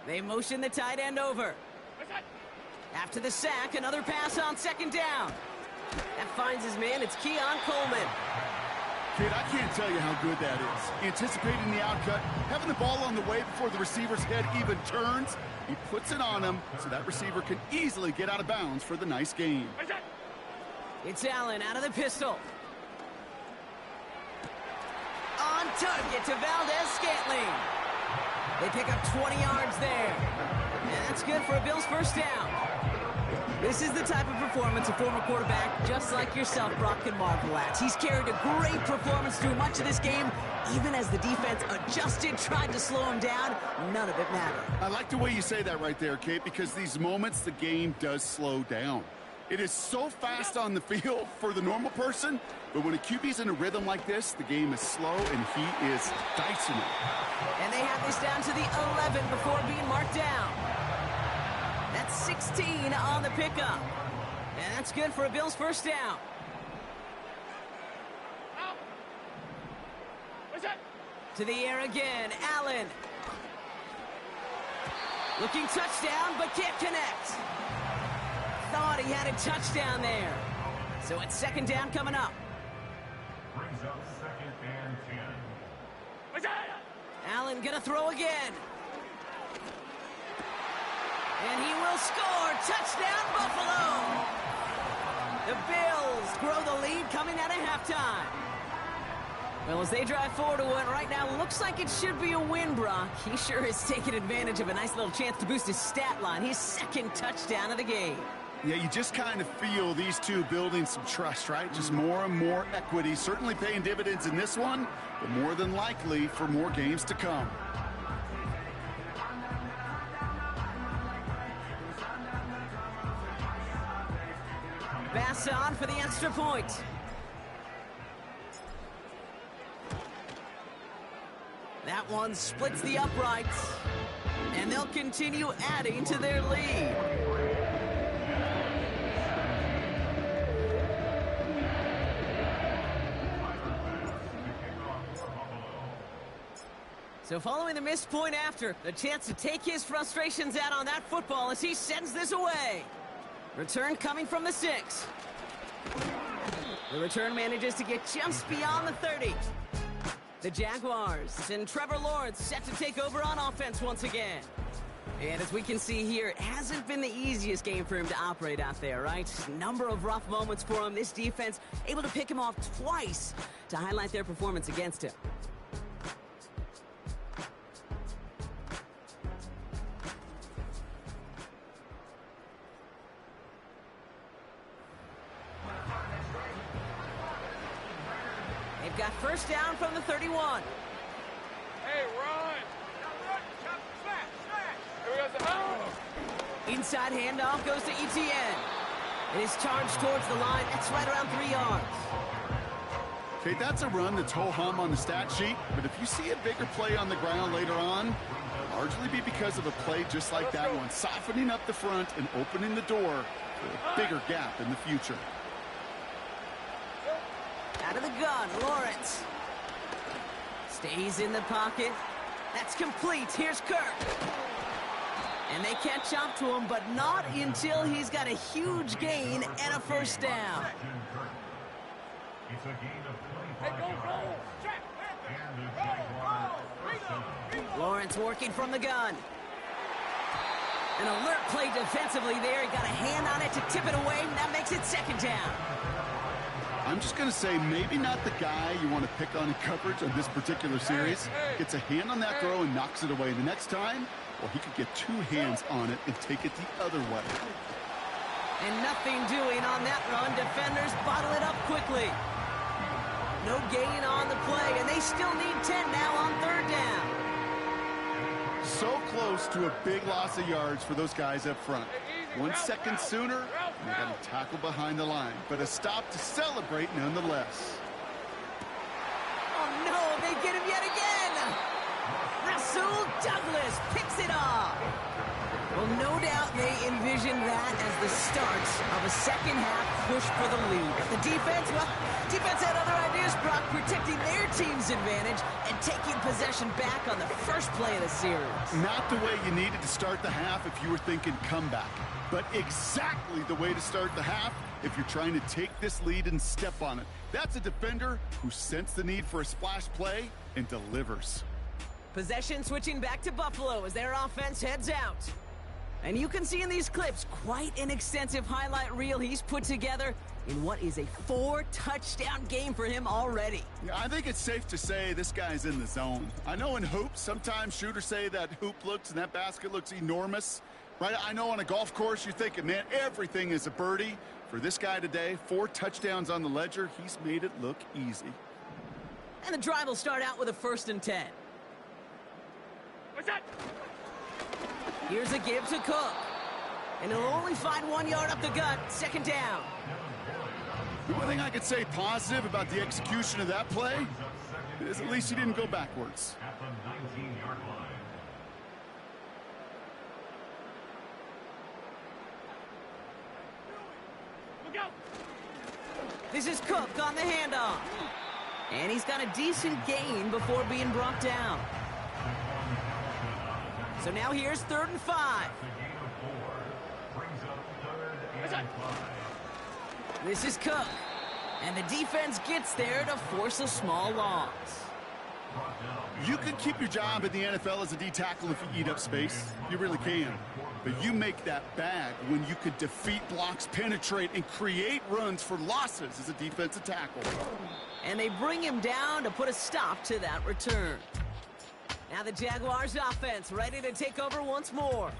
They motion the tight end over. After the sack, another pass on 2nd down. That finds his man. It's Keon Coleman. Kid, I can't tell you how good that is. Anticipating the outcut, having the ball on the way before the receiver's head even turns. He puts it on him so that receiver can easily get out of bounds for the nice gain. It's Allen out of the pistol. On target to Valdez-Scantling. They pick up 20 yards there. That's good for a Bills first down. This is the type of performance a former quarterback just like yourself, Brock, can marvel at. He's carried a great performance through much of this game. Even as the defense adjusted, tried to slow him down, none of it mattered. I like the way you say that right there, Kate, because these moments the game does slow down. It is so fast on the field for the normal person, but when a QB's in a rhythm like this, the game is slow and he is dicing it. And they have this down to the 11 before being marked down. That's 16 on the pickup. And that's good for a Bills first down. To the air again, Allen. Looking touchdown, but can't connect. Thought he had a touchdown there. So it's second down coming up. Brings up 2nd and 10. Allen gonna throw again. And he will score. Touchdown, Buffalo. The Bills grow the lead coming out of halftime. Well, as they drive forward to what right now looks like it should be a win, Brock. He sure is taking advantage of a nice little chance to boost his stat line. His second touchdown of the game. Yeah, you just kind of feel these two building some trust, right? Just more and more equity. Certainly paying dividends in this one, but more than likely for more games to come. Pass on for the extra point. That one splits the uprights, and they'll continue adding to their lead. So following the missed point after, a chance to take his frustrations out on that football as he sends this away. Return coming from the 6. The return manages to get just beyond the 30. The Jaguars and Trevor Lawrence set to take over on offense once again. And as we can see here, it hasn't been the easiest game for him to operate out there, right? Number of rough moments for him. This defense able to pick him off twice to highlight their performance against him. They've got first down from the 31. Hey, run! Here we go. Inside handoff goes to Etienne. It is charged towards the line. That's right around 3 yards. Okay, that's a run that's ho-hum on the stat sheet, but if you see a bigger play on the ground later on, it'll largely be because of a play just like that one, softening up the front and opening the door for a bigger gap in the future. Out of the gun, Lawrence. Stays in the pocket. That's complete. Here's Kirk. And they catch up to him, but not until he's got a huge gain and a first down. It's a gain of 25 yards. And the Jaguars first down. Lawrence working from the gun. An alert play defensively there. He got a hand on it to tip it away. That makes it second down. I'm just going to say maybe not the guy you want to pick on in coverage on this particular series. Gets a hand on that throw and knocks it away. The next time, well, he could get 2 hands on it and take it the other way. And nothing doing on that run. Defenders bottle it up quickly. No gain on the play, and they still need 10 now on third down. So close to a big loss of yards for those guys up front. 1 second sooner, and they got a tackle behind the line. But a stop to celebrate nonetheless. Oh, no, they get him yet again. Rasul Douglas picks it off. Well, no doubt they envisioned that as the start of a second-half push for the lead. But the defense, well, defense had other ideas, Brock, protecting their team's advantage and taking possession back on the first play of the series. Not the way you needed to start the half if you were thinking comeback, but exactly the way to start the half if you're trying to take this lead and step on it. That's a defender who sensed the need for a splash play and delivers. Possession switching back to Buffalo as their offense heads out. And you can see in these clips quite an extensive highlight reel he's put together in what is a 4-touchdown game for him already. Yeah, I think it's safe to say this guy's in the zone. I know in hoops, sometimes shooters say that hoop looks and that basket looks enormous. Right, I know on a golf course you're thinking, man, everything is a birdie. For this guy today, 4 touchdowns on the ledger. He's made it look easy. And the drive will start out with a 1st and 10. What's that? Here's a give to Cook. And he'll only find 1 yard up the gut. 2nd down. The only thing I could say positive about the execution of that play is at least he didn't go backwards. At the 19-yard line. Look out! This is Cook on the handoff. And he's got a decent gain before being brought down. So now here's 3rd and 5. The gain of 4 brings up 3rd and 5. This is Cook. And the defense gets there to force a small loss. You can keep your job in the NFL as a D tackle if you eat up space. You really can. But you make that bag when you could defeat blocks, penetrate, and create runs for losses as a defensive tackle. And they bring him down to put a stop to that return. Now the Jaguars offense ready to take over once more.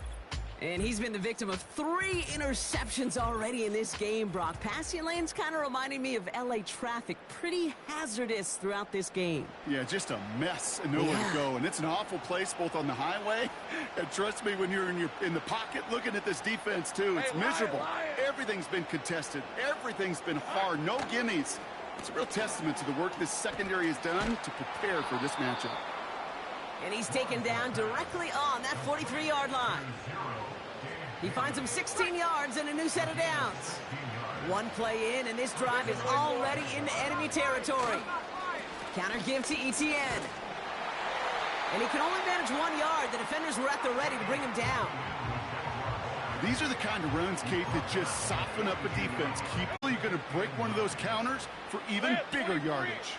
And he's been the victim of 3 interceptions already in this game, Brock. Passing lanes kind of reminding me of LA traffic. Pretty hazardous throughout this game. Yeah, just a mess and nowhere to go. And it's an awful place both on the highway. And trust me, when you're in the pocket looking at this defense, too, it's miserable. Everything's been contested. Everything's been hard. No gimmies. It's a real testament to the work this secondary has done to prepare for this matchup. And he's taken down directly on that 43-yard line. He finds him 16 yards and a new set of downs. 1 play in, and this drive is already into enemy territory. Counter give to Etienne. And he can only manage 1 yard. The defenders were at the ready to bring him down. These are the kind of runs, Kate, that just soften up a defense. You're going to break one of those counters for even bigger yardage.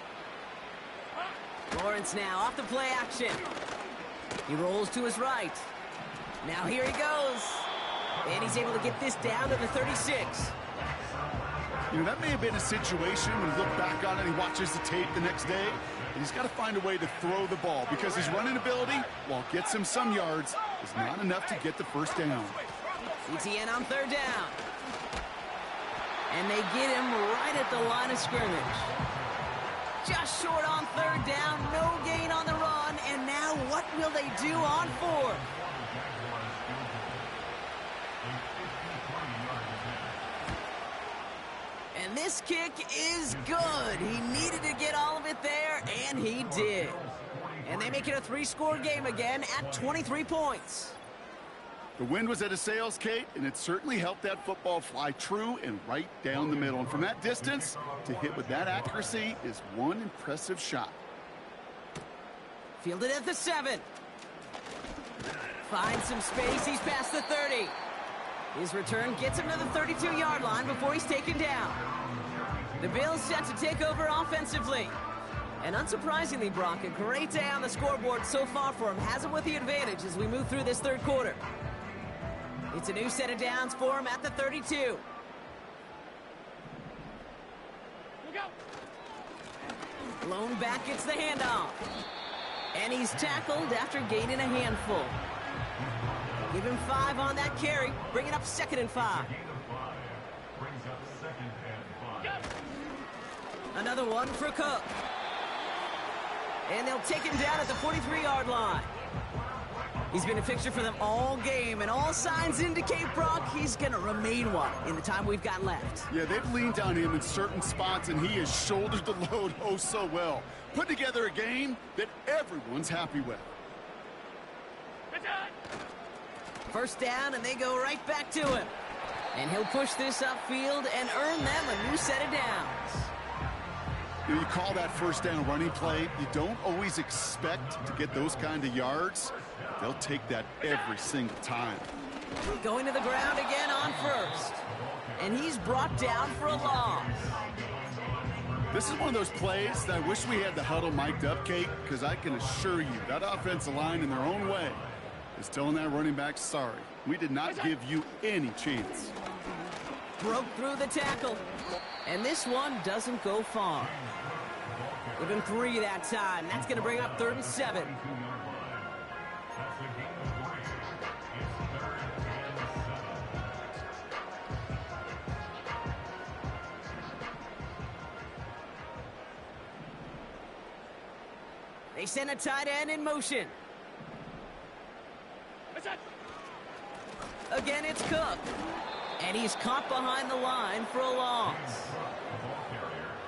Lawrence now off the play action. He rolls to his right. Now here he goes. And he's able to get this down to the 36. You know, that may have been a situation when you look back on it and he watches the tape the next day. And he's got to find a way to throw the ball because his running ability, while it gets him some yards, is not enough to get the 1st down. Etienne on 3rd down. And they get him right at the line of scrimmage. Just short on 3rd down, no gain on the run, and now what will they do on 4th? And this kick is good. He needed to get all of it there, and he did. And they make it a 3-score game again at 23 points. The wind was at a sails, Kate, and it certainly helped that football fly true and right down the middle. And from that distance, to hit with that accuracy is one impressive shot. Fielded at the 7. Finds some space. He's past the 30. His return gets him to the 32-yard line before he's taken down. The Bills set to take over offensively. And unsurprisingly, Brock, a great day on the scoreboard so far for him. Has him with the advantage as we move through this 3rd quarter. It's a new set of downs for him at the 32. Look out! Lone back gets the handoff. And he's tackled after gaining a handful. Give him 5 on that carry, bringing up 2nd and 5. Brings up 2nd and 5. Another one for Cook. And they'll take him down at the 43-yard line. He's been a fixture for them all game, and all signs indicate, Brock, he's going to remain one in the time we've got left. Yeah, they've leaned on him in certain spots, and he has shouldered the load oh so well. Put together a game that everyone's happy with. 1st down, and they go right back to him. And he'll push this upfield and earn them a new set of downs. You know, you call that 1st down running play. You don't always expect to get those kind of yards. They'll take that every single time. Going to the ground again on 1st. And he's brought down for a loss. This is one of those plays that I wish we had the huddle mic'd up, Kate, because I can assure you that offensive line in their own way is telling that running back, sorry, we did not give you any chance. Broke through the tackle. And this one doesn't go far. Give him 3 that time. That's going to bring up 3rd and 7. send a tight end in motion. Again, it's Cook. And he's caught behind the line for a loss.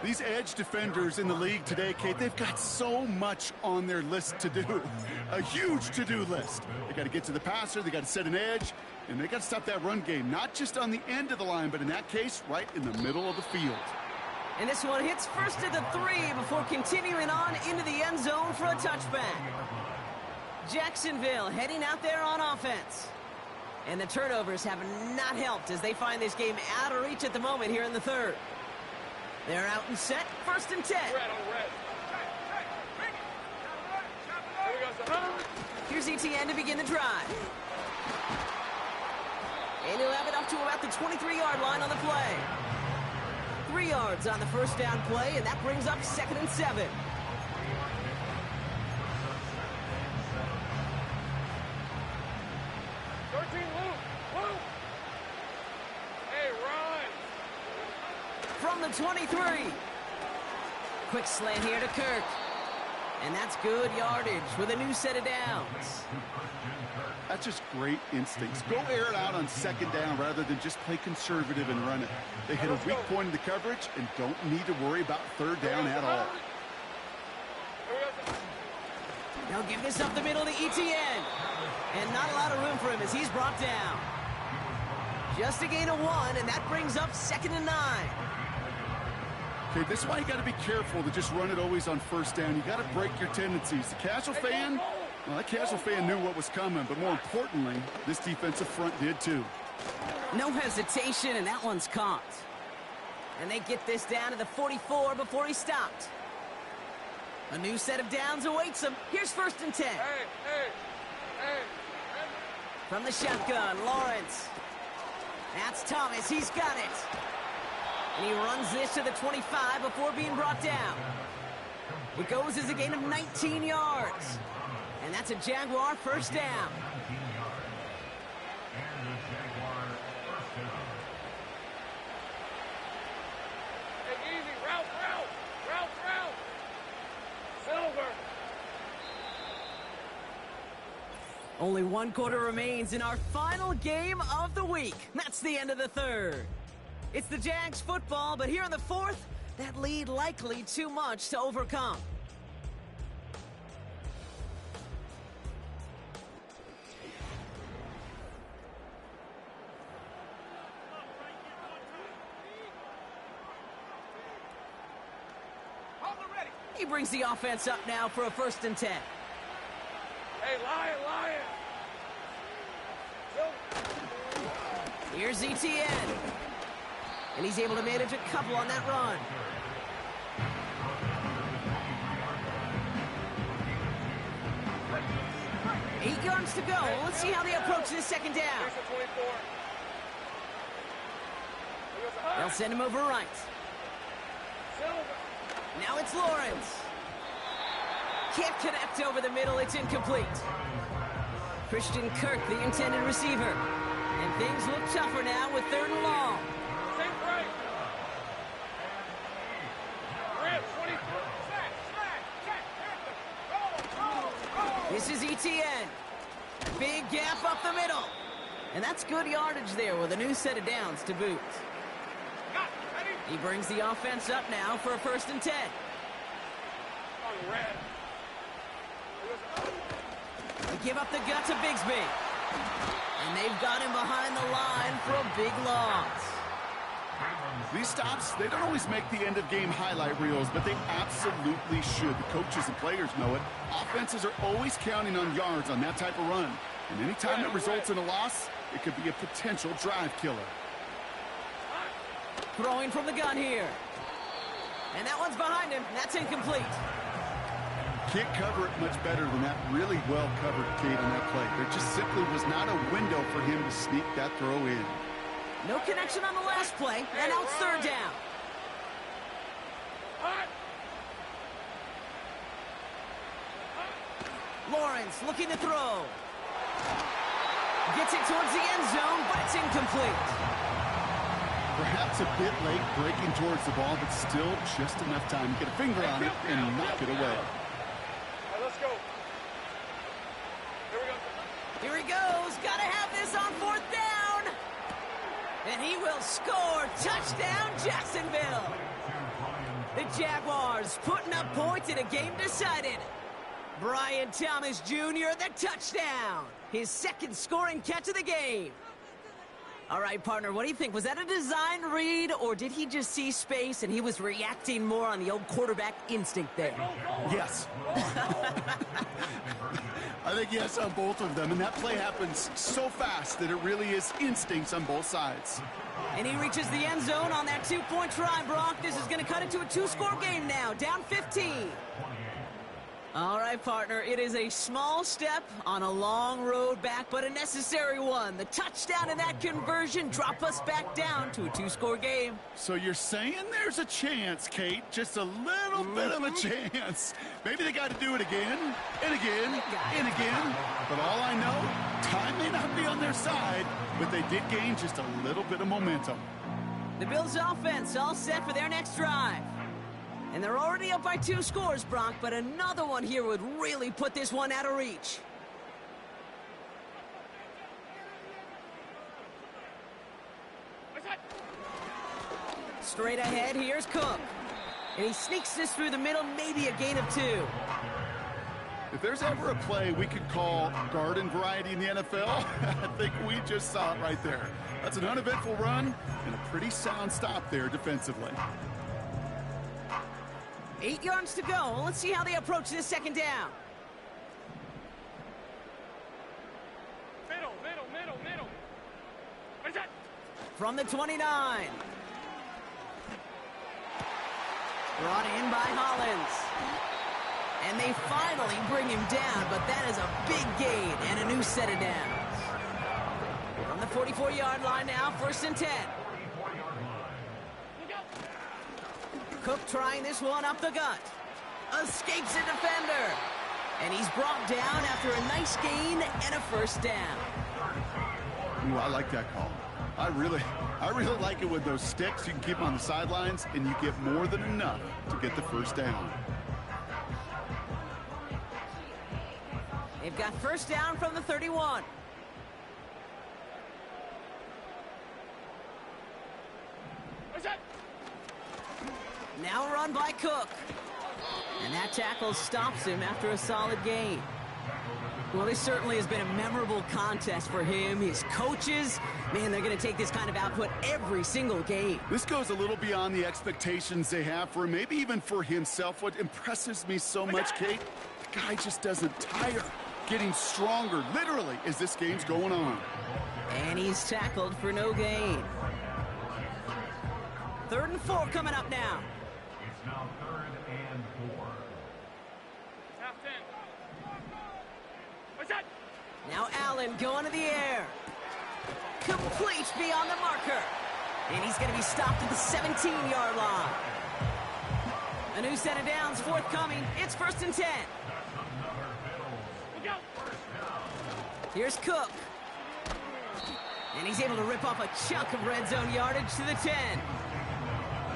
These edge defenders in the league today, Kate, they've got so much on their list to do. A huge to-do list. They got to get to the passer, they got to set an edge, and they got to stop that run game, not just on the end of the line, but in that case, right in the middle of the field. And this one hits first at the 3 before continuing on into the end zone for a touchback. Jacksonville heading out there on offense. And the turnovers have not helped as they find this game out of reach at the moment here in the 3rd. They're out and set, 1st and 10. Here's ETN to begin the drive. And he'll have it up to about the 23-yard line on the play. 3 yards on the first down play, and that brings up 2nd and 7. From the 23. Quick slant here to Kirk. And that's good yardage with a new set of downs. That's just great instincts. Go air it out on 2nd down rather than just play conservative and run it. They hit a weak point in the coverage and don't need to worry about 3rd down at all. They'll give this up the middle to ETN. And not a lot of room for him as he's brought down. Just a gain of 1, and that brings up 2nd and 9. Okay, this is why you got to be careful to just run it always on 1st down. You got to break your tendencies. The casual fan, well, that casual fan knew what was coming, but more importantly, this defensive front did too. No hesitation, and that one's caught. And they get this down to the 44 before he stopped. A new set of downs awaits him. Here's 1st and 10. From the shotgun, Lawrence. That's Thomas. He's got it. And he runs this to the 25 before being brought down. It goes as a gain of 19 yards. And that's a Jaguar 1st down. Only 1 quarter remains in our final game of the week. That's the end of the 3rd. It's the Jags football, but here in the 4th, that lead likely too much to overcome. He brings the offense up now for a 1st and 10. Hey, Lion! Here's ETN. And he's able to manage a couple on that run. Eight yards to go. Let's see how they approach this 2nd down. They'll send him over right. Now it's Lawrence. Can't connect over the middle. It's incomplete. Christian Kirk, the intended receiver. And things look tougher now with 3rd and long. This is ETN. Big gap up the middle. And that's good yardage there with a new set of downs to boot. He brings the offense up now for a 1st and 10. They give up the gut to Bigsby. And they've got him behind the line for a big loss. These stops, they don't always make the end-of-game highlight reels, but they absolutely should. The coaches and players know it. Offenses are always counting on yards on that type of run. And anytime it results in a loss, it could be a potential drive killer. Throwing from the gun here. And that one's behind him. That's incomplete. Can't cover it much better than that. Really well covered, Kate, on that play. There just simply was not a window for him to sneak that throw in. No connection on the last play, and now it's 3rd down. Lawrence looking to throw. Gets it towards the end zone, but it's incomplete. Perhaps a bit late breaking towards the ball, but still just enough time to get a finger on it and knock it away. And he will score. Touchdown, Jacksonville. The Jaguars putting up points in a game decided. Brian Thomas Jr., the touchdown. His second scoring catch of the game. All right, partner, what do you think? Was that a design read, or did he just see space and he was reacting more on the old quarterback instinct there? Yes. I think yes on both of them, and that play happens so fast that it really is instincts on both sides. And he reaches the end zone on that two-point try, Brock. This is going to cut into a two-score game now, down 15. All right, partner, it is a small step on a long road back, but a necessary one. The touchdown and that conversion drop us back down to a two-score game. So you're saying there's a chance, Kate, just a little bit of a chance. Maybe they got to do it again, and again, and again. But all I know, time may not be on their side, but they did gain just a little bit of momentum. The Bills' offense all set for their next drive. And they're already up by 2 scores, Brock, but another one here would really put this one out of reach. Straight ahead, here's Cook. And he sneaks this through the middle, maybe a gain of 2. If there's ever a play we could call garden variety in the NFL, I think we just saw it right there. That's an uneventful run and a pretty sound stop there defensively. 8 yards to go. Let's see how they approach this second down. Middle. What is that? From the 29. Brought in by Hollins. And they finally bring him down, but that is a big gain and a new set of downs. From the 44-yard line now, 1st and 10. Cook trying this one up the gut. Escapes a defender. And he's brought down after a nice gain and a 1st down. Ooh, I like that call. I really like it with those sticks. You can keep them on the sidelines, and you get more than enough to get the 1st down. They've got 1st down from the 31. What's that? Now run by Cook. And that tackle stops him after a solid gain. Well, this certainly has been a memorable contest for him. His coaches, man, they're going to take this kind of output every single game. This goes a little beyond the expectations they have for him, maybe even for himself. What impresses me so much, Kate, the guy just doesn't tire. Getting stronger, literally, as this game's going on. And he's tackled for no gain. 3rd and 4 coming up now. It's now 3rd and 4. Half 10. What's that? Now Allen going to the air. Complete beyond the marker. And he's going to be stopped at the 17-yard line. A new set of downs forthcoming. It's 1st and 10. Here's Cook. And he's able to rip off a chunk of red zone yardage to the 10.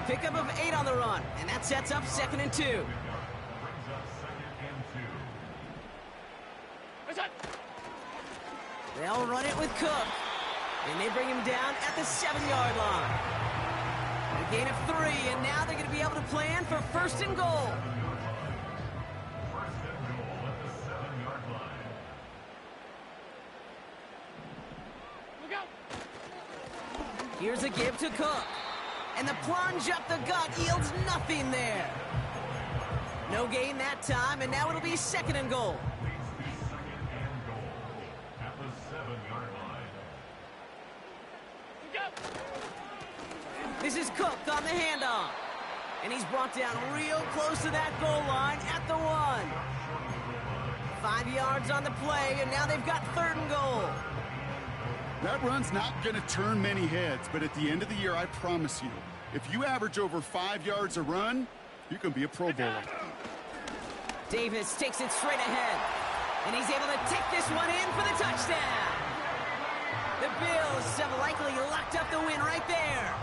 Pickup of 8 on the run. And that sets up 2nd and 2. They'll run it with Cook. And they bring him down at the 7-yard line. A gain of 3, and now they're going to be able to plan for 1st and goal. Here's a give to Cook. And the plunge up the gut yields nothing there. No gain that time, and now it'll be 2nd and goal. At the 7-yard line. This is Cook on the handoff. And he's brought down real close to that goal line at the 1. 5 yards on the play, and now they've got 3rd and goal. That run's not going to turn many heads, but at the end of the year, I promise you, if you average over 5 yards a run, you can be a Pro Bowler. Davis takes it straight ahead, and he's able to take this one in for the touchdown. The Bills have likely locked up the win right there.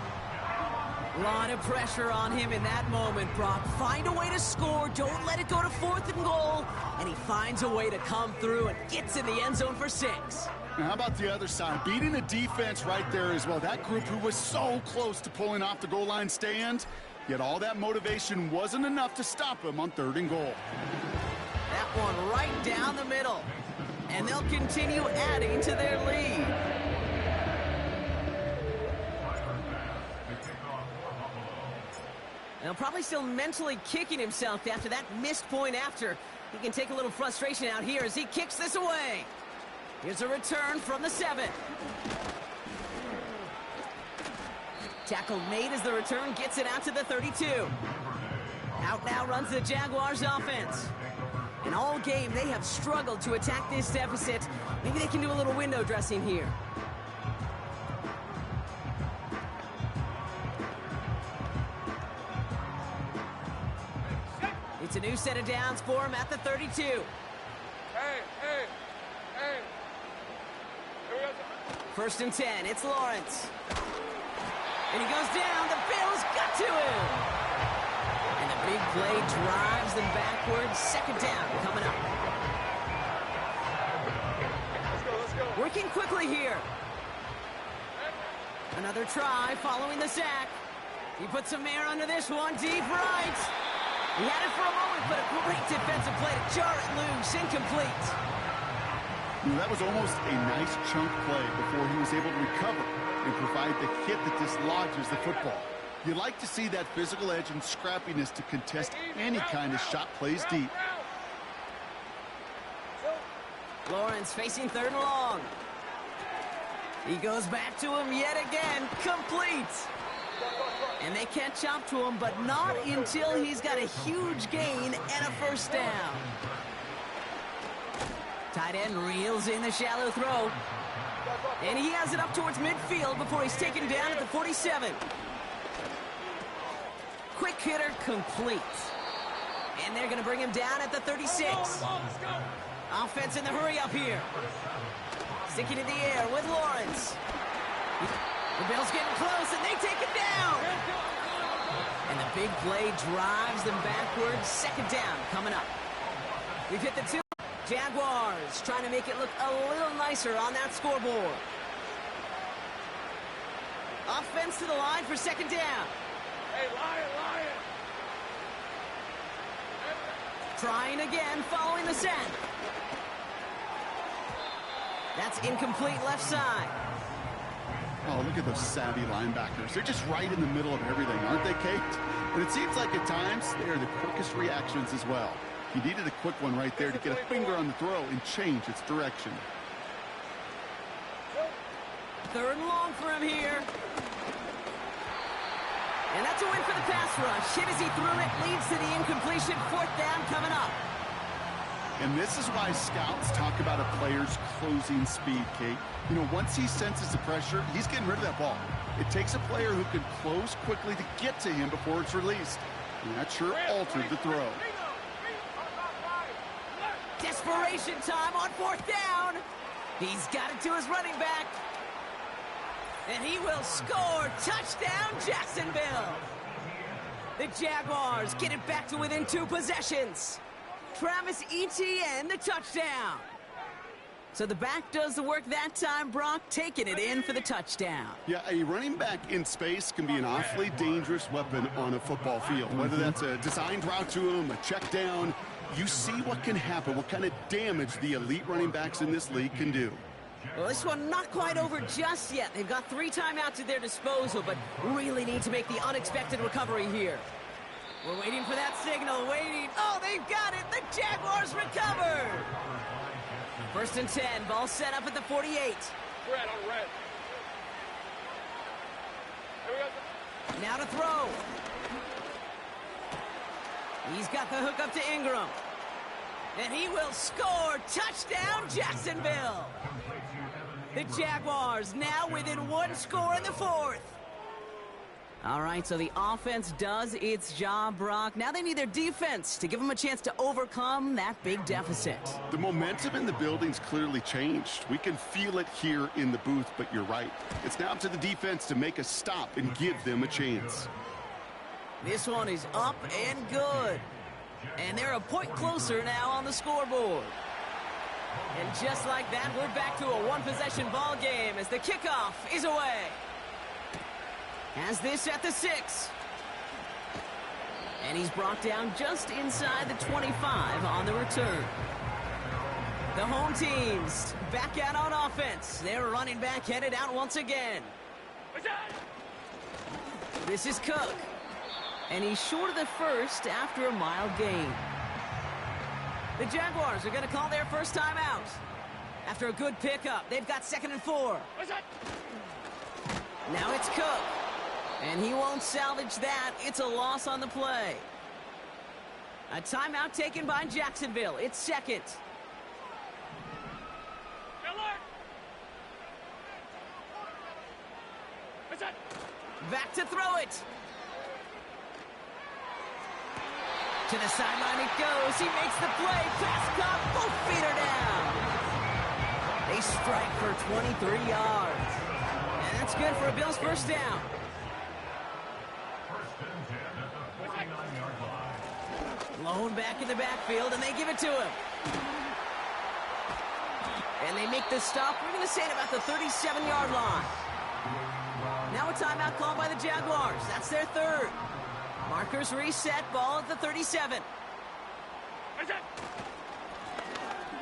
A lot of pressure on him in that moment, Brock. Find a way to score. Don't let it go to 4th and goal. And he finds a way to come through and gets in the end zone for 6. Now, how about the other side? Beating the defense right there as well. That group who was so close to pulling off the goal line stand, yet all that motivation wasn't enough to stop them on 3rd and goal. That one right down the middle. And they'll continue adding to their lead. Now, probably still mentally kicking himself after that missed point after. He can take a little frustration out here as he kicks this away. Here's a return from the 7. Tackle made as the return gets it out to the 32. Out now runs the Jaguars offense. And all game, they have struggled to attack this deficit. Maybe they can do a little window dressing here. It's a new set of downs for him at the 32. Hey. Here we go. 1st and 10, it's Lawrence. And he goes down, the Bills got to him. And the big play drives them backwards. 2nd down coming up. Let's go. Working quickly here. Another try following the sack. He puts some air under this one, deep right. He had it for a moment, but a great defensive play to jar it loose, incomplete. That was almost a nice chunk play before he was able to recover and provide the hit that dislodges the football. You like to see that physical edge and scrappiness to contest any kind of shot plays deep. Lawrence facing 3rd and long. He goes back to him yet again, complete. And they catch up to him, but not until he's got a huge gain and a 1st down. Tight end reels in the shallow throw. And he has it up towards midfield before he's taken down at the 47. Quick hitter complete. And they're going to bring him down at the 36. Offense in the hurry up here. Sticking in the air with Lawrence. The Bills getting close, and they take him down. And the big play drives them backwards. 2nd down coming up. We've hit the 2. Jaguars trying to make it look a little nicer on that scoreboard. Offense to the line for 2nd down. Hey, Lion. Trying again following the sack. That's incomplete left side. Oh, look at those savvy linebackers. They're just right in the middle of everything, aren't they, Kate? And it seems like at times they are the quickest reactions as well. He needed a quick one right there to get a finger on the throw and change its direction. 3rd and long for him here. And that's a win for the pass rush. Hit as he threw it, leads to the incompletion. 4th down coming up. And this is why scouts talk about a player's closing speed, Kate. You know, once he senses the pressure, he's getting rid of that ball. It takes a player who can close quickly to get to him before it's released. And that sure altered the throw. Desperation time on 4th down. He's got it to his running back. And he will score. Touchdown, Jacksonville. The Jaguars get it back to within 2 possessions. Travis Etienne, the touchdown. So the back does the work that time, Brock, taking it in for the touchdown. Yeah, a running back in space can be an awfully dangerous weapon on a football field. Whether that's a designed route to him, a check down, you see what can happen, what kind of damage the elite running backs in this league can do. Well, this one not quite over just yet. They've got 3 timeouts at their disposal, but really need to make the unexpected recovery here. We're waiting for that signal, waiting. Oh, they've got it. The Jaguars recovered. 1st and 10, ball set up at the 48. Red on red. Here we go. Now to throw. He's got the hook up to Ingram. And he will score. Touchdown, Jacksonville. The Jaguars now within 1 score in the 4th. All right, so the offense does its job, Brock. Now they need their defense to give them a chance to overcome that big deficit. The momentum in the building's clearly changed. We can feel it here in the booth, but you're right. It's now up to the defense to make a stop and give them a chance. This one is up and good. And they're a point closer now on the scoreboard. And just like that, we're back to a one-possession ball game as the kickoff is away. Has this at the 6. And he's brought down just inside the 25 on the return. The home teams back out on offense. Their running back headed out once again. This is Cook. And he's short of the first after a mild gain. The Jaguars are going to call their first time out. After a good pickup, they've got 2nd and 4. Now it's Cook. And he won't salvage that. It's a loss on the play. A timeout taken by Jacksonville. It's 2nd. Back to throw it. To the sideline it goes. He makes the play. Pass caught. Both feet are down. They strike for 23 yards. And that's good for a Bills first down. Lone back in the backfield, and they give it to him. And they make the stop. We're going to say it about the 37-yard line. Now a timeout called by the Jaguars. That's their 3rd. Markers reset, ball at the 37.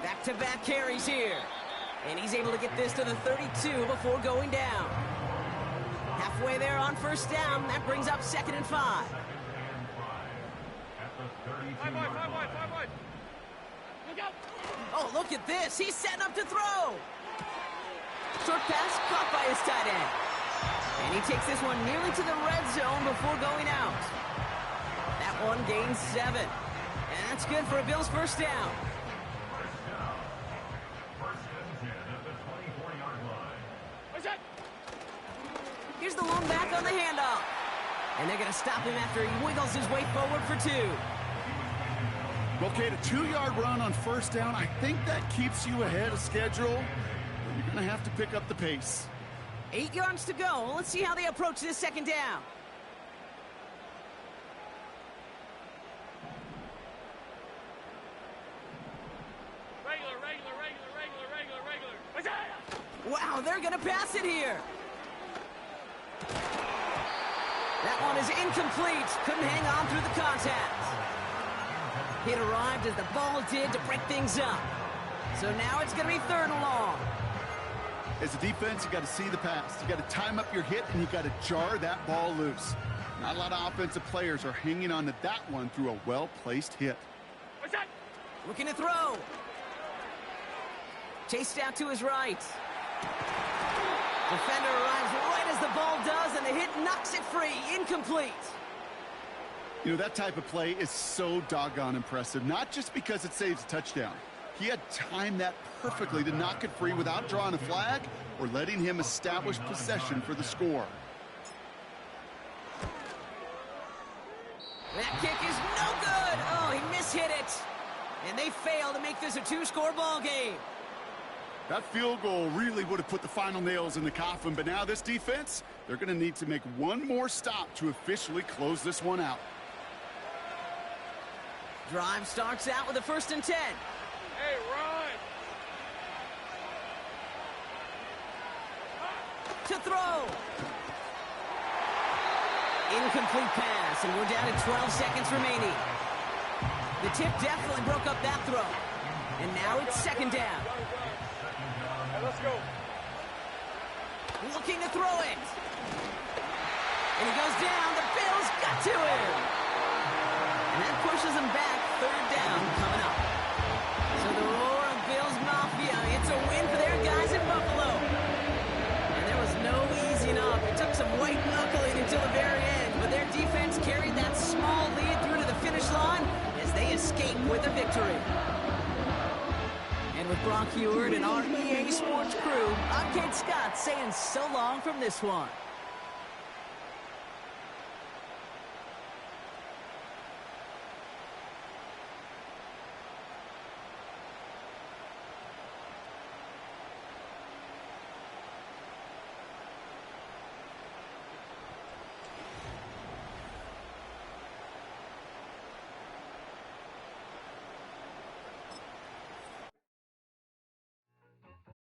Back-to-back carries here. And he's able to get this to the 32 before going down. Halfway there on first down. That brings up 2nd and 5. Oh, look at this. He's setting up to throw. Short pass caught by his tight end. And he takes this one nearly to the red zone before going out. That one gains 7. And that's good for a Bills first down. Here's the lone back on the handoff. And they're going to stop him after he wiggles his way forward for 2. Okay, a 2-yard run on first down. I think that keeps you ahead of schedule. You're going to have to pick up the pace. 8 yards to go. Let's see how they approach this 2nd down. Wow, they're going to pass it here. That one is incomplete. Couldn't hang on through the contact. It arrived as the ball did to break things up. So now it's going to be 3rd and long. As a defense, you got to see the pass. You got to time up your hit, and you got to jar that ball loose. Not a lot of offensive players are hanging on to that one through a well-placed hit. Looking to throw. Chased out to his right. Defender arrives right as the ball does, and the hit knocks it free. Incomplete. You know, that type of play is so doggone impressive, not just because it saves a touchdown. He had timed that perfectly to knock it free without drawing a flag or letting him establish possession for the score. That kick is no good. Oh, he mishit it. And they fail to make this a 2-score ball game. That field goal really would have put the final nails in the coffin, but now this defense, they're going to need to make one more stop to officially close this one out. Drive starts out with a 1st and 10. Hey, run! To throw. Incomplete pass, and we're down to 12 seconds remaining. The tip definitely broke up that throw. And now it's 2nd down. Hey, let's go. Looking to throw it. And he goes down. The Bills got to him. And that pushes him back. 3rd down coming up. So the roar of Bills Mafia, it's a win for their guys in Buffalo. And there was no easing up. It took some white knuckling until the very end, but their defense carried that small lead through to the finish line as they escape with a victory. And with Brock Heward and our EA Sports crew, I'm Kate Scott saying so long from this one.